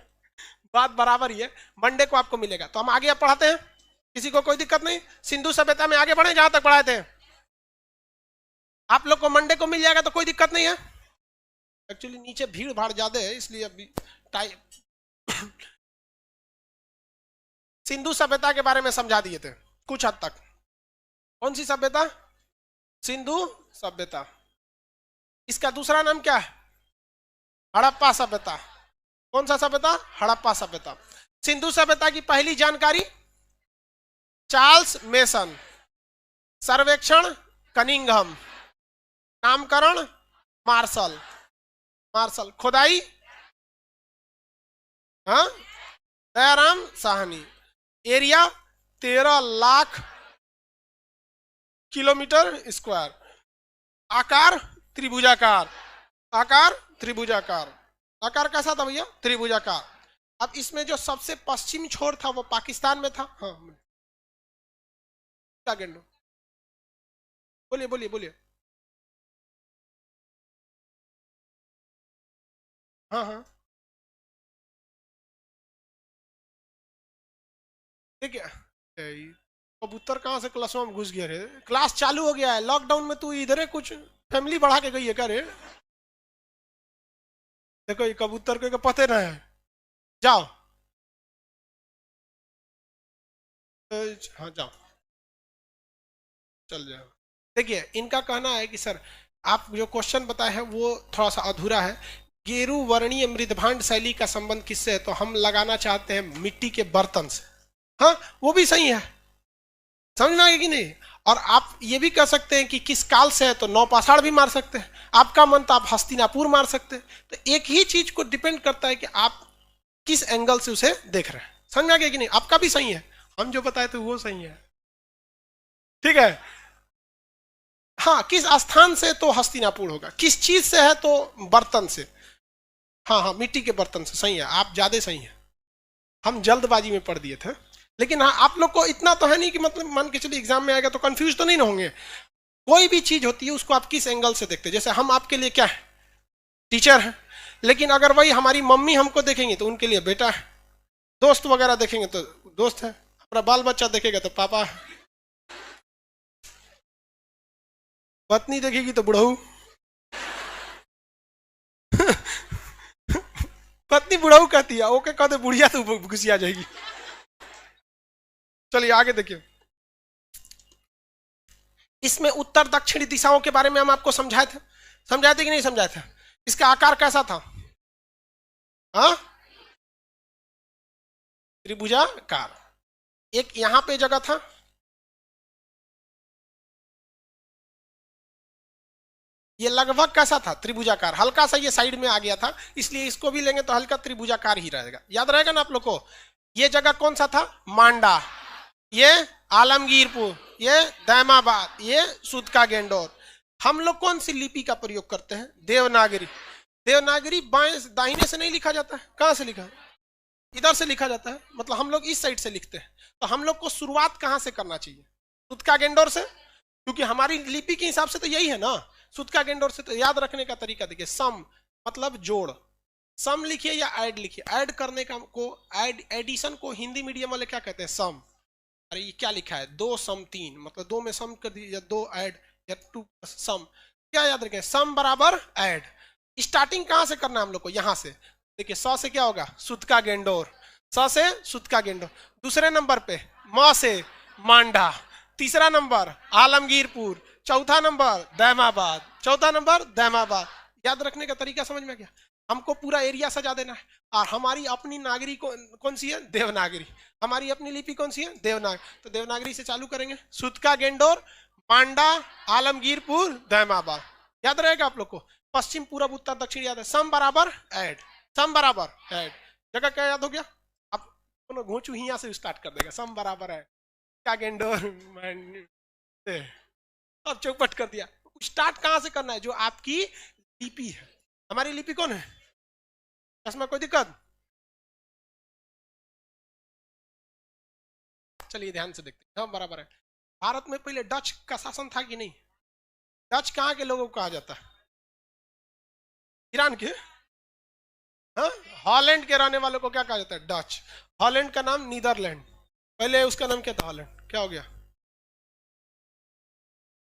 बात बराबर ही है। मंडे को आपको मिलेगा। तो हम आगे पढ़ाते हैं, किसी को कोई दिक्कत नहीं। सिंधु सभ्यता में आगे बढ़े जहां तक पढ़ाए थे। आप लोग को मंडे को मिल जाएगा तो कोई दिक्कत नहीं है। एक्चुअली नीचे भीड़ भाड़ ज्यादा है इसलिए अभी टाइम। सिंधु सभ्यता के बारे में समझा दिए थे कुछ हद तक। कौन सी सभ्यता? सिंधु सभ्यता। इसका दूसरा नाम क्या है? हड़प्पा सभ्यता। कौन सा सभ्यता? हड़प्पा सभ्यता। सिंधु सभ्यता की पहली जानकारी चार्ल्स मेसन, सर्वेक्षण कनिंघम, नामकरण मार्शल, खुदाई हाँ Dayaram Sahni, area 13 lakh kilometre square, आकार त्रिभुजाकार, आकार कैसा था भैया? त्रिभुजाकार। अब इसमें जो सबसे पश्चिमी छोर था वो पाकिस्तान में था। हाँ बोलिए बोलिए बोलिए। हाँ ठीक है। कबूतर कहाँ से क्लास में घुस गया रे? क्लास चालू हो गया है, लॉकडाउन में तू इधर है, कुछ फैमिली बढ़ा के गई है क्या रे? देखो ये कबूतर को पते ना है। जाओ, हाँ जाओ, चल जाओ। देखिए इनका कहना है कि सर आप जो क्वेश्चन बताए हैं वो थोड़ा सा अधूरा है। गेरू वर्णीय मृदभांड शैली का संबंध किससे है? तो हम लगाना चाहते हैं मिट्टी के बर्तन से। हाँ वो भी सही है, समझ में आ गया कि नहीं? और आप ये भी कह सकते हैं कि किस काल से है, तो नौपाषाण भी मार सकते हैं। आपका मन तो आप हस्तिनापुर मार सकते हैं। तो एक ही चीज को डिपेंड करता है कि आप किस एंगल से उसे देख रहे हैं। समझ में आ गया कि नहीं? आपका भी सही है, हम जो बताए थे वो सही है, ठीक है। हाँ, किस स्थान से तो हस्तिनापुर होगा, किस चीज से है तो बर्तन से। हाँ हाँ, मिट्टी के बर्तन से, सही है, आप ज्यादा सही हैं। हम जल्दबाजी में पढ़ दिए थे, लेकिन हाँ आप लोग को इतना तो है नहीं कि मतलब मान के चलिए एग्जाम में आएगा तो कंफ्यूज तो नहीं ना होंगे। कोई भी चीज होती है उसको आप किस एंगल से देखते हैं। जैसे हम आपके लिए क्या है, टीचर है, लेकिन अगर वही हमारी मम्मी हमको देखेंगे तो उनके लिए बेटा है, दोस्त वगैरह देखेंगे तो दोस्त है, अपना बाल बच्चा देखेगा तो पापा है, पत्नी देखेगी तो बुढ़ऊ पत्नी बुढ़ऊ कहती है, ओके कहते बुढ़िया तो घुसिया जाएगी। चलिए आगे देखिए, इसमें उत्तर दक्षिणी दिशाओं के बारे में हम आपको समझाए थे, समझाए थे कि नहीं समझाए थे? इसका आकार कैसा था? हाँ, त्रिभुजाकार। एक यहां पे जगह था, ये लगभग कैसा था? त्रिभुजाकार, हल्का सा ये साइड में आ गया था, इसलिए इसको भी लेंगे तो हल्का त्रिभुजाकार ही रहेगा। याद रहेगा ना आप लोग को? ये जगह कौन सा था? मांडा, ये आलमगीरपुर, ये दैमाबाद, ये सुद का गेंडोर। हम लोग कौन सी लिपि का प्रयोग करते हैं? देवनागरी। देवनागरी बाएं दाहिने से नहीं लिखा जाता है, कहां से लिखा? इधर से लिखा जाता है, मतलब हम लोग इस साइड से लिखते हैं। तो हम लोग को शुरुआत कहां से करना चाहिए? सुद का गेंडोर से, क्योंकि हमारी लिपि के हिसाब से तो यही है ना। सुद का गेंडोर से तो याद रखने का तरीका देखिए, सम मतलब जोड़, सम लिखिए या ऐड लिखिए। ऐड करने का को एडिशन को हिंदी मीडियम वाले क्या कहते हैं? सम। अरे ये क्या लिखा है? 2 सम 3, मतलब 2 में सम कर दीजिए, 2 ऐड या 2 सम। क्या याद रखें? सम बराबर ऐड। स्टार्टिंग कहां से करना है हम लोग को? यहां से। देखिए स से क्या होगा? सुद का गेंडोर, स से सुद का गेंडोर। दूसरे नंबर पे म से मांडा, तीसरा नंबर आलमगीरपुर, चौथा नंबर दैमाबाद, चौथा नंबर दैमाबाद। याद रखने का तरीका समझ में गया? हमको पूरा एरिया सजा देना है। और हमारी अपनी नागरी कौन सी है? देवनागरी। हमारी अपनी लिपि कौन सी है? देवनागरी। तो देवनागरी से चालू करेंगे, सुद का गेंडोर, मांडा, आलमगीरपुर, दैमाबाद। याद रहेगा आप लोग को? पश्चिम पूर्व उत्तर दक्षिण याद है। सम बराबर ऐड, सम बराबर ऐड। जगह क्या याद हो गया? अब घोचू ही से स्टार्ट कर देगा, सम बराबर ऐड का गेंडोर। अब चौपट कर दिया। स्टार्ट कहां से करना है? जो आपकी लिपि है। हमारी लिपि कौन है? इसमें कोई दिक्कत? चलिए ध्यान से देखते हैं। हाँ बराबर है। भारत में पहले डच का शासन था कि नहीं? डच कहाँ के लोगों को कहा जाता है? ईरान के? हाँ, हॉलैंड के रहने वालों को क्या कहा जाता है? डच। हॉलैंड का नाम नीदरलैंड, पहले उसका नाम क्या था? हॉलैंड। क्या हो गया?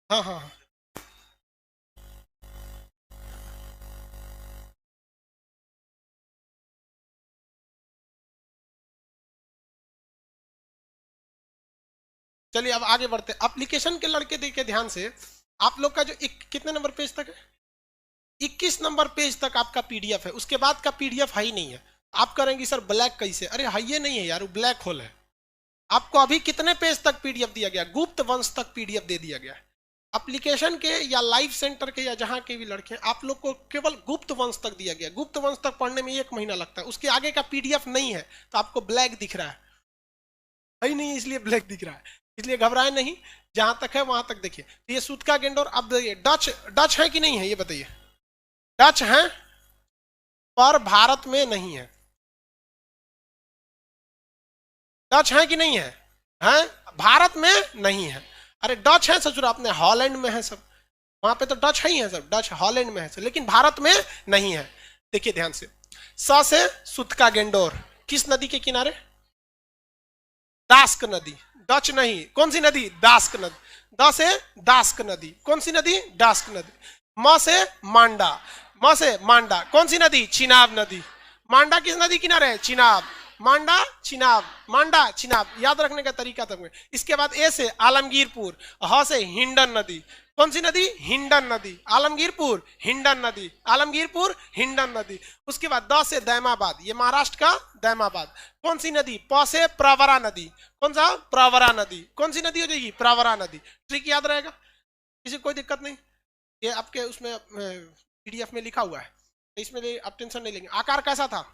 हाँ हाँ हाँ, चलिए अब आगे बढ़ते। एप्लीकेशन के लड़के देखिए ध्यान से, आप लोग का जो कितने नंबर पेज तक है? 21 नंबर पेज तक आपका पीडीएफ है, उसके बाद का पीडीएफ है ही नहीं है। आप करेंगे सर ब्लैक कैसे? अरे है ये नहीं है यार, वो ब्लैक होल है। आपको अभी कितने पेज तक पीडीएफ दिया गया? गुप्त वंश तक पीडीएफ दे दिया गया। एप्लीकेशन के या लाइव सेंटर के या जहां के भी लड़के हैं, आप लोग को केवल गुप्त वंश तक दिया गया। गुप्त वंश तक पढ़ने में 1 महीना लगता है, उसके आगे का पीडीएफ नहीं है, तो आपको ब्लैक दिख रहा है ही नहीं, इसलिए ब्लैक दिख रहा है। इसलिए घबराए नहीं, जहां तक है वहां तक देखिए। तो ये सुद का गेंडोर। अब देखिए डच, डच है कि नहीं है ये बताइए? डच है पर भारत में नहीं है। डच है कि नहीं है? हैं? भारत में नहीं है। अरे डच है ससुर, अपने हॉलैंड में है सब, वहां पे तो डच है ही है सब, डच हॉलैंड में है सब, लेकिन भारत में नहीं है। देखिए ध्यान से, स से सुद का गेंडोर किस नदी के किनारे? दास्क नदी। डच नहीं, कौन सी नदी? दास्क नदी। द से दास्क नदी, कौन सी नदी? दास्क नदी। म से मांडा, म से मांडा, कौन सी नदी? चिनाब नदी। मांडा किस नदी किनारे है? चिनाब। मांडा चिनाब, मांडा चिनाब। याद रखने का तरीका था। इसके बाद ए से आलमगीरपुर, ह से हिंडन नदी, कौन सी नदी? हिंडन नदी। आलमगीरपुर हिंडन नदी, आलमगीरपुर हिंडन नदी। उसके बाद द से दैमाबाद, ये महाराष्ट्र का दैमाबाद, कौन सी नदी? प से प्रवरा नदी, कौन सा? प्रवरा नदी। कौन सी नदी हो जाएगी? प्रवरा नदी। ट्रिक याद रहेगा, किसी कोई दिक्कत नहीं। ये आपके उसमें पीडीएफ में लिखा हुआ है, इसमें आप टेंशन नहीं लेंगे। आकार कैसा था?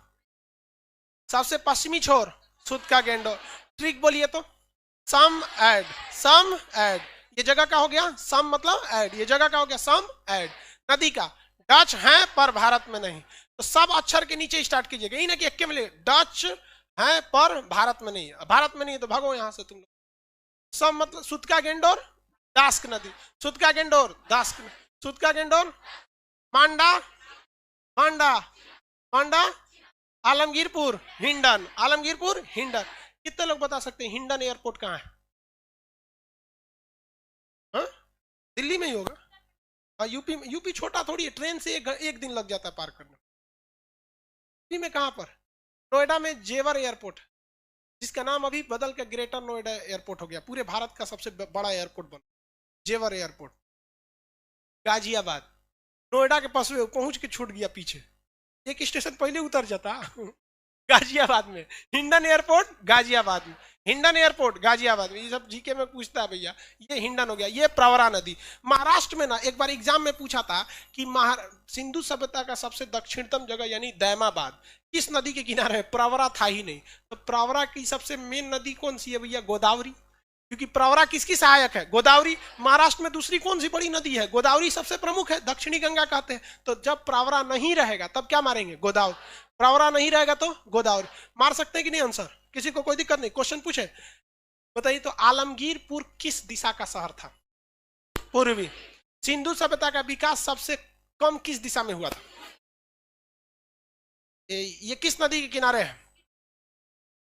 सबसे पश्चिमी छोर सुत का गेंडोर। ट्रिक बोलिए तो, सम एड, सम एड, ये जगह का हो गया सम मतलब एड, ये जगह का हो गया सम एड। नदी का डच है पर भारत में नहीं, तो सब अक्षर के नीचे स्टार्ट कीजिएगा, यही ना कि एक मिले डच है पर भारत में नहीं, भारत में नहीं तो भागो यहां से तुम लोग। सम मतलब सुत का गेंडोर दास्क नदी, सुत का गेंडोर दास्क, सुत का गेंडोर मांडा, मांडा, मांडा, आलमगीरपुर, हिंडन, आलमगीरपुर, हिंडन। कितने लोग बता सकते हैं हिंडन एयरपोर्ट कहाँ है? हा? दिल्ली में ही होगा। यूपी, यूपी छोटा थोड़ी है, ट्रेन से एक दिन लग जाता है पार करने। यूपी में कहां पर? नोएडा में जेवर एयरपोर्ट, जिसका नाम अभी बदल के ग्रेटर नोएडा एयरपोर्ट हो गया, पूरे भारत का सबसे बड़ा एयरपोर्ट बना, जेवर एयरपोर्ट। गाजियाबाद, नोएडा के पास पहुंच के छूट गया पीछे, एक स्टेशन पहले उतर जाता। गाजियाबाद में हिंडन एयरपोर्ट, गाजियाबाद में हिंडन एयरपोर्ट, गाजियाबाद में। ये सब जीके में पूछता है भैया, ये हिंडन हो गया। ये प्रवरा नदी महाराष्ट्र में ना, एक बार एग्जाम में पूछा था कि सिंधु सभ्यता का सबसे दक्षिणतम जगह यानी दैमाबाद किस नदी के किनारे है? प्रवरा था ही नहीं। तो प्रवरा की सबसे मेन नदी कौन सी है भैया? गोदावरी, क्योंकि प्रवरा किसकी सहायक है? गोदावरी। महाराष्ट्र में दूसरी कौन सी बड़ी नदी है? गोदावरी सबसे प्रमुख है, दक्षिणी गंगा कहते हैं। तो जब प्रवरा नहीं रहेगा तब क्या मारेंगे? गोदावरी। प्रवरा नहीं रहेगा तो गोदावरी। मार सकते हैं कि नहीं आंसर? किसी को कोई दिक्कत नहीं? क्वेश्चन पूछे, बताइए तो आलमगीरपुर किस दिशा का शहर था? पूर्वी। सिंधु सभ्यता का विकास सबसे कम किस दिशा में हुआ था? ये किस नदी के किनारे है?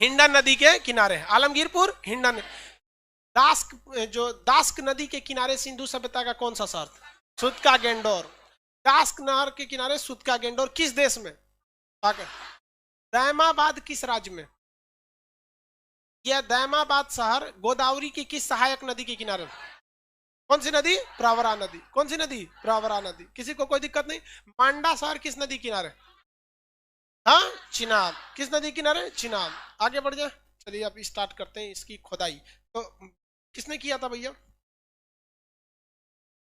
हिंडन नदी के किनारे है आलमगीरपुर, हिंडन। दास्क, जो दास्क नदी के किनारे सिंधु सभ्यता का कौन सा शहर था? सुत का गेंडोर। दास्क नहर के किनारे सुत का गेंडोर किस देश में? दैमाबाद किस राज्य में? यह दैमाबाद शहर गोदावरी की किस सहायक नदी के किनारे? कौन सी नदी? प्रवरा नदी। कौन सी नदी? प्रवरा नदी। किसी को कोई दिक्कत नहीं? मांडा शहर किस नदी किनारे? हाँ, चिनाब। किस नदी किनारे? चिनाब। आगे बढ़ जाए, चलिए अब स्टार्ट करते हैं इसकी खुदाई। तो किसने किया था भैया?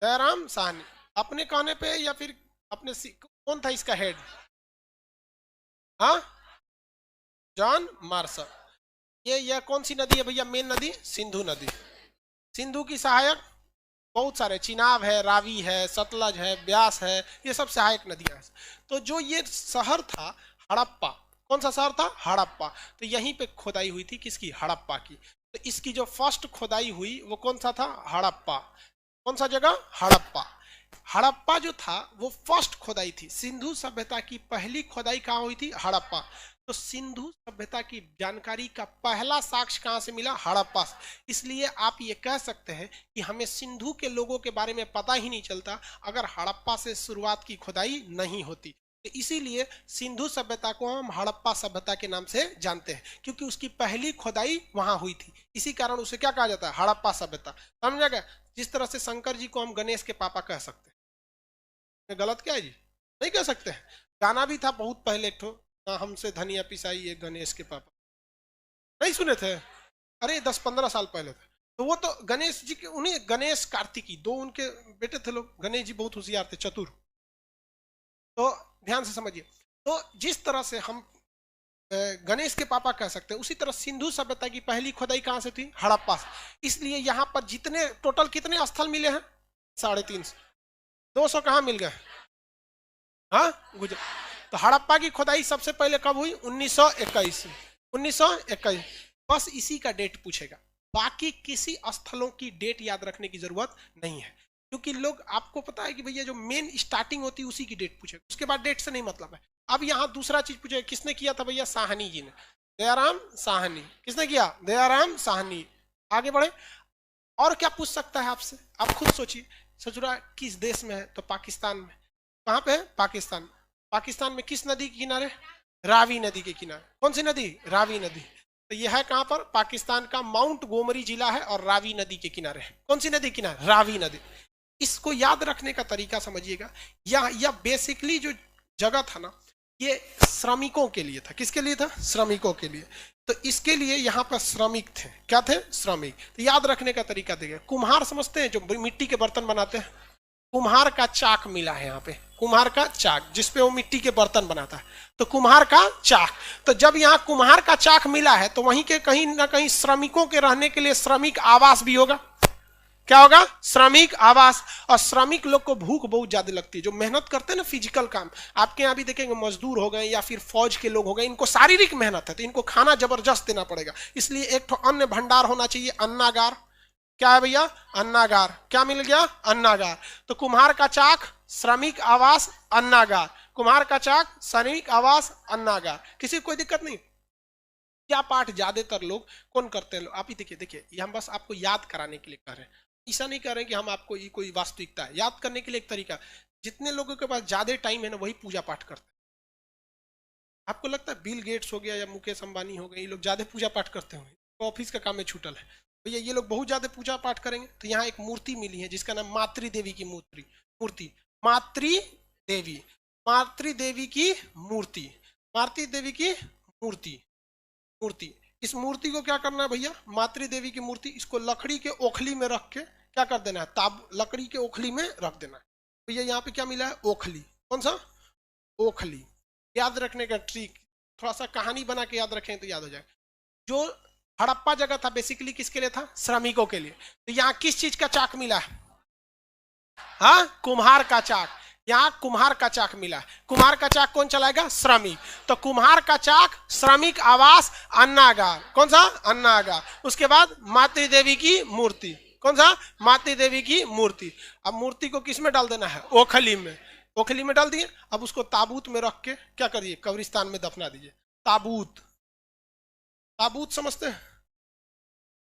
दयाराम साहनी। अपने कहने पे या फिर अपने कौन था इसका हेड? हाँ, जॉन मार्शल। ये कौन सी नदी है भैया? मेन नदी सिंधु नदी। सिंधु की सहायक बहुत सारे, चिनाब है, रावी है, सतलज है, ब्यास है, ये सब सहायक नदियां हैं। तो जो ये शहर था हड़प्पा, कौन सा शहर था? हड़प्पा। तो यहीं पे खोदाई हुई थी, किसकी? हड़प्पा की। तो इसकी जो फर्स्ट खोदाई हुई वो कौन सा था? हड़प्पा। कौन सा जगह? हड़प्पा। हड़प्पा जो था वो फर्स्ट खोदाई थी। सिंधु सभ्यता की पहली खोदाई कहाँ हुई थी? हड़प्पा। तो सिंधु सभ्यता की जानकारी का पहला साक्ष्य कहाँ से मिला? हड़प्पा से। इसलिए आप ये कह सकते हैं कि हमें सिंधु के लोगों के बारे में पता ही नहीं चलता अगर हड़प्पा से शुरुआत की खोदाई नहीं होती। तो इसीलिए सिंधु सभ्यता को हम हड़प्पा सभ्यता के नाम से जानते हैं, क्योंकि उसकी पहली खोदाई वहां हुई थी। इसी कारण उसे क्या कहा जाता है? हड़प्पा सभ्यता। समझा गया? जिस तरह से शंकर जी को हम गणेश के पापा कह सकते हैं, गलत क्या है जी? नहीं कह सकते हैं। गाना भी था बहुत पहले, एक ठो, हमसे धनिया पिसाई ये गणेश के पापा, नहीं सुने थे? अरे 10-15 साल पहले थे। तो वो तो गणेश जी के, उन्हें गणेश कार्तिकी दो उनके बेटे थे लोग। गणेश जी बहुत होशियार थे, चतुर। तो ध्यान से समझिए, तो जिस तरह से हम गणेश के पापा कह सकते हैं, उसी तरह सिंधु सभ्यता की पहली खोदाई कहां से थी? हड़प्पा से। इसलिए यहां पर जितने टोटल कितने स्थल मिले हैं? 350। 200 कहां मिल गए? हाँ, गुजरात। तो हड़प्पा की खोदाई सबसे पहले कब हुई? 1921। 1921। बस इसी का डेट पूछेगा, बाकी किसी स्थलों की डेट याद रखने की जरूरत नहीं है, क्योंकि लोग, आपको पता है कि भैया जो मेन स्टार्टिंग होती है उसी की डेट पूछेगा, उसके बाद डेट से नहीं मतलब है। अब यहाँ दूसरा चीज पूछेगा, किसने किया था भैया? साहनी जी ने। दयाराम साहनी। किसने किया? दयाराम साहनी। आगे बढ़े, और क्या पूछ सकता है आपसे? आप खुद सोचिए। सचुरा किस देश में है? तो पाकिस्तान में। कहाँ पे है? पाकिस्तान। पाकिस्तान में किस नदी के किनारे? रावी नदी के किनारे। कौन सी नदी? रावी नदी। तो यह है कहां पर? पाकिस्तान का माउंट गोमरी जिला है और रावी नदी के किनारे है। कौन सी नदी किनारे? रावी नदी। इसको याद रखने का तरीका समझिएगा। यह बेसिकली जो जगह था ना, ये श्रमिकों के लिए था। किसके लिए था? श्रमिकों के लिए। तो इसके लिए यहाँ पर श्रमिक थे। क्या थे? श्रमिक। तो याद रखने का तरीका देखिए, कुम्हार समझते हैं जो मिट्टी के बर्तन बनाते हैं, कुम्हार का चाक मिला है यहाँ पे, कुम्हार का चाक जिसपे वो मिट्टी के बर्तन बनाता है, तो कुम्हार का चाक। तो जब यहाँ कुम्हार का चाक मिला है तो वहीं के कहीं ना कहीं श्रमिकों के रहने के लिए श्रमिक आवास भी होगा। क्या होगा? श्रमिक आवास। और श्रमिक लोग को भूख बहुत ज्यादा लगती है, जो मेहनत करते हैं ना फिजिकल काम। आपके यहाँ भी देखेंगे मजदूर हो गए या फिर फौज के लोग हो गए, इनको शारीरिक मेहनत है, तो इनको खाना जबरदस्त देना पड़ेगा। इसलिए एक तो अन्न भंडार होना चाहिए, अन्नागार। क्या है भैया? अन्नागार। क्या मिल गया? अन्नागार। तो कुम्हार का चाक, श्रमिक आवास, अन्नागार। कुम्हार का चाक, श्रमिक आवास, अन्नागार। किसी को कोई दिक्कत नहीं? क्या पाठ ज्यादातर लोग कौन करते हैं? आप ही देखिए, देखिए ये हम बस आपको याद कराने के लिए कर रहे हैं, ऐसा नहीं कर रहे कि हम आपको ये कोई वास्तविकता है। याद करने के लिए एक तरीका, जितने लोगों के पास ज्यादा टाइम है ना वही पूजा पाठ करते हैं। आपको लगता है बिल गेट्स हो गया या मुकेश अंबानी हो गए, ये लोग ज्यादा पूजा पाठ करते होंगे, तो ऑफिस का काम में छूटल है भैया, ये लोग बहुत ज्यादा पूजा पाठ करेंगे। तो यहाँ एक मूर्ति मिली है जिसका नाम मातृ देवी की मूर्ति, मातृ देवी, मातृ देवी की मूर्ति, मातृ देवी की मूर्ति, मूर्ति। इस मूर्ति को क्या करना है भैया? मातृ देवी की मूर्ति, इसको लकड़ी के ओखली में रख के क्या कर देना है? ताब लकड़ी के ओखली में रख देना है भैया। यहाँ पे क्या मिला है? ओखली। कौन सा? ओखली। याद रखने का ट्रिक, थोड़ा सा कहानी बना के याद रखें तो याद हो जाए। जो हड़प्पा जगह था बेसिकली किसके लिए था? श्रमिकों के लिए। तो यहाँ किस चीज का चाक मिला है? हाँ, कुम्हार का चाक। यहाँ कुम्हार का चाक मिला। कुम्हार का चाक कौन चलाएगा? श्रमिक। तो कुम्हार का चाक, श्रमिक आवास, अन्नागार। कौन सा? अन्नागार। उसके बाद मातृ देवी की मूर्ति। कौन सा? मातृ देवी की मूर्ति। अब मूर्ति को किस में डाल देना है? ओखली में। ओखली में डाल दिए। अब उसको ताबूत में रख के क्या करिए? कब्रिस्तान में दफना दीजिए। ताबूत, ताबूत समझते हैं?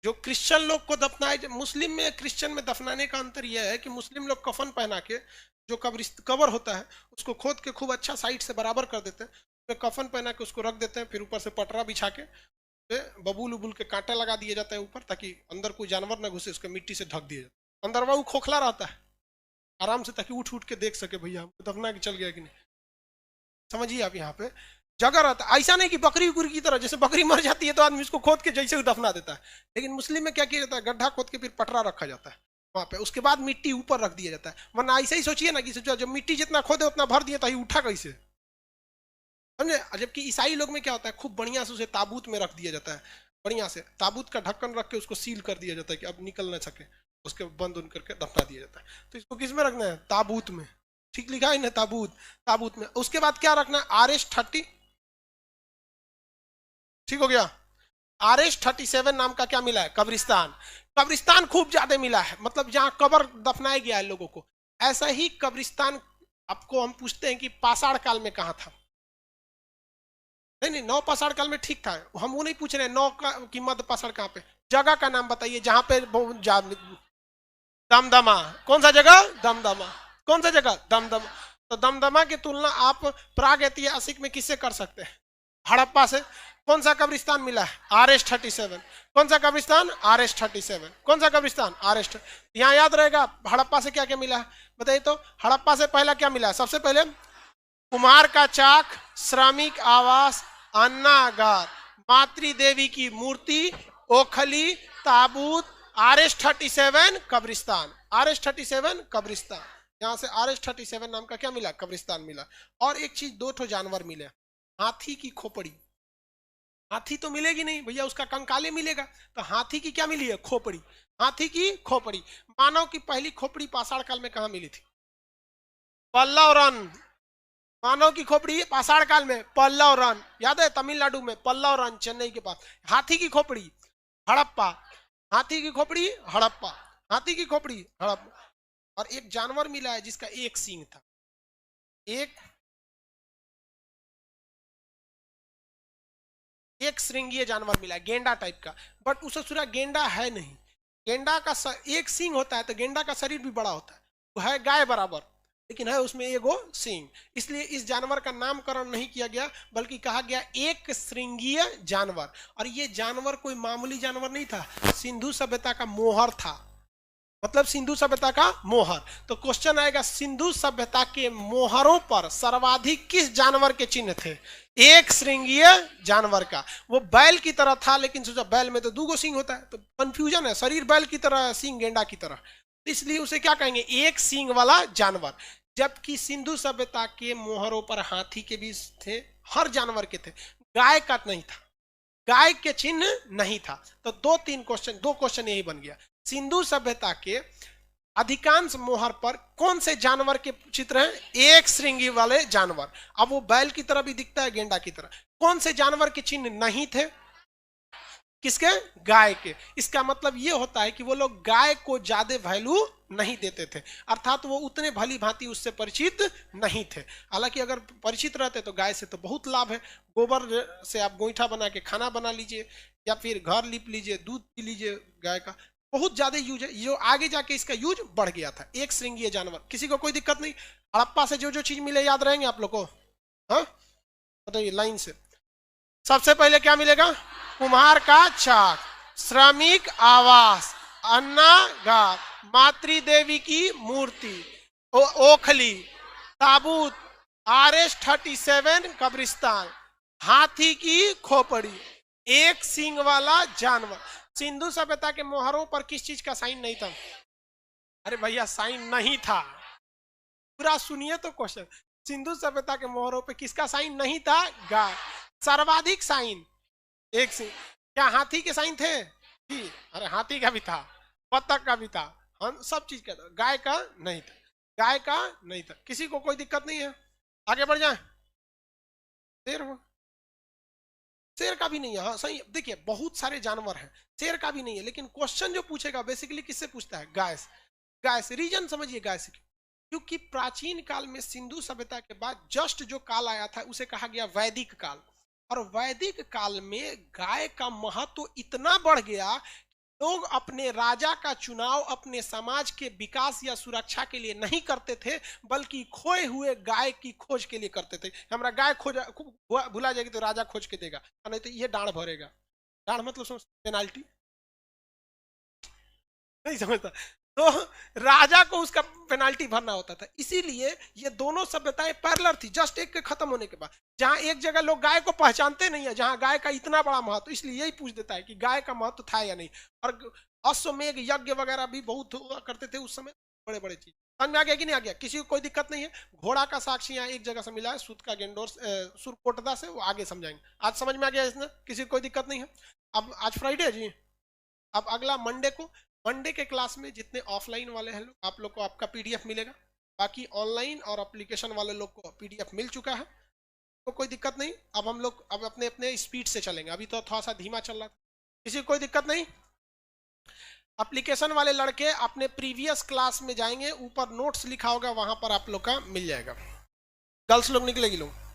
जो क्रिश्चियन लोग को दफनाए, मुस्लिम में क्रिश्चियन में दफनाने का अंतर यह है कि मुस्लिम लोग कफन पहना के जो कबर होता है उसको खोद के खूब अच्छा साइड से बराबर कर देते हैं, फिर कफन पहना के उसको रख देते हैं, फिर ऊपर से पटरा बिछा के बबूल उबूल के कांटा लगा दिया जाता है ऊपर, ताकि अंदर कोई जानवर ना घुसे, उसको मिट्टी से ढक दिया जाता है। अंदर वो खोखला रहता है आराम से, ताकि उठ उठ के देख सके भैया हमको दफना के चल गया कि नहीं। समझिए आप, यहाँ पे जगह रहता है। ऐसा नहीं कि बकरी उकरी की तरह, जैसे बकरी मर जाती है तो आदमी उसको खोद के जैसे दफना देता है, लेकिन मुस्लिम में क्या किया जाता है? गड्ढा खोद के फिर पटरा रखा जाता है वहां पे, उसके बाद मिट्टी ऊपर रख दिया जाता है। वरना ऐसे ही सोचिए ना कि जब मिट्टी जितना खोदे उतना भर दिए तो ही उठा कैसे? समझे? जबकि ईसाई लोग में क्या होता है? खूब बढ़िया से उसे ताबूत में रख दिया जाता है, बढ़िया से ताबूत का ढक्कन रख के उसको सील कर दिया जाता है कि अब निकल ना सके, उसके बंद उन करके दफना दिया जाता है। तो इसको किस में रखना है? ताबूत में। ठीक लिखा है ना? ताबूत, ताबूत में। उसके बाद क्या रखना है? RS-30। ठीक हो गया। RS-37 नाम का क्या मिला है? कब्रिस्तान। कब्रिस्तान खूब ज्यादा मिला है, मतलब जहां कब्र दफनाया गया है लोगों को। ऐसा ही कब्रिस्तान आपको हम पूछते हैं कि पाषाण काल में कहां था? नहीं नहीं, नौ पाषाण काल में ठीक था, हम वो नहीं पूछ रहे हैं नौ की मध्य पाषाण कहां पे। जगह का नाम बताइए जहां पे दमदमा। कौन सा जगह? दमदमा। कौन सा जगह? दमदमा। तो दमदमा की तुलना आप प्राग ऐतिहासिक में किससे कर सकते हैं? हड़प्पा से। कौन सा कब्रिस्तान मिला है? RS-37। कौन सा कब्रिस्तान? RS-37। कौन सा कब्रिस्तान? RS-37। यहाँ याद रहेगा हड़प्पा से क्या क्या मिला है बताइए तो। हड़प्पा से पहला क्या मिला है? सबसे पहले कुम्हार का चाक, श्रमिक आवास, अन्नागार, मातृ देवी की मूर्ति, ओखली, ताबूत, RS-37 कब्रिस्तान। RS-37 कब्रिस्तान। यहाँ से RS-37 नाम का क्या मिला? कब्रिस्तान मिला। और एक चीज, दो ठो जानवर मिले, हाथी की खोपड़ी। हाथी तो मिलेगी नहीं भैया, उसका कंकाले मिलेगा, तो हाथी की क्या मिली है? खोपड़ी। हाथी की खोपड़ी। मानव की पहली खोपड़ी पाषाण काल में कहाँ मिली थी? पल्लव रन। मानव की खोपड़ी पाषाण काल में पल्लव रन, याद है? तमिलनाडु में पल्लव रन, चेन्नई के पास। हाथी की खोपड़ी हड़प्पा। हाथी की खोपड़ी हड़प्पा। हाथी की खोपड़ी हड़प्पा। और एक जानवर मिला है जिसका एक सींग था, एक श्रृंगीय जानवर मिला है, गेंडा टाइप का, बट उसे सूरा गेंडा है नहीं। गेंडा का एक सींग होता है तो गेंडा का शरीर भी बड़ा होता है, वो है गाय बराबर, लेकिन है उसमें एगो सींग। इसलिए इस जानवर का नामकरण नहीं किया गया, बल्कि कहा गया एक श्रृंगीय जानवर। और ये जानवर कोई मामूली जानवर नहीं था, सिंधु सभ्यता का मोहर था, मतलब सिंधु सभ्यता का मोहर। तो क्वेश्चन आएगा, सिंधु सभ्यता के मोहरों पर सर्वाधिक किस जानवर के चिन्ह थे? एक श्रृंगीय जानवर का। वो बैल की तरह था, लेकिन सोचा बैल में तो 2 सिंग होता है, तो कंफ्यूजन है, शरीर बैल की तरह, सिंग गेंडा की तरह। इसलिए उसे क्या कहेंगे, एक सींग वाला जानवर। जबकि सिंधु सभ्यता के मोहरों पर हाथी के भी थे, हर जानवर के थे, गाय का नहीं था, गाय के चिन्ह नहीं था। तो दो क्वेश्चन यही बन गया। सिंधु सभ्यता के अधिकांश मोहर पर कौन से जानवर के चित्र हैं, एक श्रृंगी वाले जानवर। अब वो बैल की तरह भी दिखता है, गेंडा की तरह। कौन से जानवर के चिन्ह नहीं थे, किसके, गाय के। इसका मतलब ये होता है कि वो लोग गाय को ज्यादा वैल्यू नहीं देते थे, अर्थात वो उतने भली भांति उससे परिचित नहीं थे। हालांकि अगर परिचित रहते तो गाय से तो बहुत लाभ है। गोबर से आप गोईठा बना के खाना बना लीजिए, या फिर घर लीप लीजिए, दूध पी लीजिए, गाय का बहुत ज्यादा यूज है। जो आगे जाके इसका यूज बढ़ गया था। एक श्रृंगीय जानवर, किसी को कोई दिक्कत नहीं। हड़प्पा से जो जो चीज मिले याद रहेंगे आप लोग को, हाँ बताइए लाइन से। सबसे पहले क्या मिलेगा, कुम्हार का चाक, श्रमिक आवास, अन्नागार, मातृ देवी की मूर्ति, ओखली, ताबूत, RS-37 कब्रिस्तान, हाथी की खोपड़ी, एक सींग वाला जानवर। सिंधु सभ्यता के मोहरों पर किस चीज का साइन नहीं था, अरे भैया साइन नहीं था, पूरा सुनिए तो क्वेश्चन। सिंधु सभ्यता के मोहरों पे किसका साइन नहीं था, गाय। सर्वाधिक साइन एक से, क्या हाथी के साइन थे, अरे हाथी का भी था, बत्तख का भी था, हम सब चीज का था, गाय का नहीं था, गाय का नहीं था। किसी को कोई दिक्कत नहीं है, आगे बढ़ जाए। शेर हो, शेर का भी नहीं है, हाँ सही। देखिए बहुत सारे जानवर हैं, शेर का भी नहीं है, लेकिन क्वेश्चन जो पूछेगा बेसिकली किससे पूछता है, गाय से। गाय से, रीजन समझिए गाय से, क्योंकि प्राचीन काल में सिंधु सभ्यता के बाद जस्ट जो काल आया था उसे कहा गया वैदिक काल। और वैदिक काल में गाय का महत्व इतना बढ़ गया, लोग अपने राजा का चुनाव अपने समाज के विकास या सुरक्षा के लिए नहीं करते थे, बल्कि खोए हुए गाय की खोज के लिए करते थे। हमारा गाय खोज भुला जाएगी तो राजा खोज के देगा, नहीं तो ये डांड भरेगा। डांड मतलब समझ, पेनाल्टी नहीं समझता, तो राजा को उसका पेनाल्टी भरना होता था। इसीलिए ये दोनों सभ्यताएं पैरेलल थी, जस्ट एक के खत्म होने के बाद। जहां एक जगह लोग गाय को पहचानते नहीं है, जहां गाय का इतना बड़ा महत्व, इसलिए यही पूछ देता है कि गाय का महत्व था या नहीं। और अश्वमेघ यज्ञ वगैरह भी बहुत हुआ करते थे उस समय, बड़े बड़े चीज। समझ में आ गया कि नहीं आ गया, किसी को कोई दिक्कत नहीं है। घोड़ा का साक्ष्य यहाँ एक जगह से मिला है, सूत का गेंडोर सुरकोटदा से, वो आगे समझाएंगे। आज समझ में आ गया इसमें, किसी को कोई दिक्कत नहीं है। अब आज फ्राइडे है जी, अब अगला मंडे को, मंडे के क्लास में जितने ऑफलाइन वाले हैं लोग, आप लोग को आपका PDF मिलेगा। बाकी ऑनलाइन और एप्लीकेशन वाले लोग को PDF मिल चुका है, तो कोई दिक्कत नहीं। अब हम लोग अब अपने अपने स्पीड से चलेंगे, अभी तो थोड़ा सा धीमा चल रहा था। किसी को कोई दिक्कत नहीं। एप्लीकेशन वाले लड़के अपने प्रीवियस क्लास में जाएंगे, ऊपर नोट्स लिखा होगा, वहां पर आप लोग का मिल जाएगा। गर्ल्स लोग निकलेगी लोग।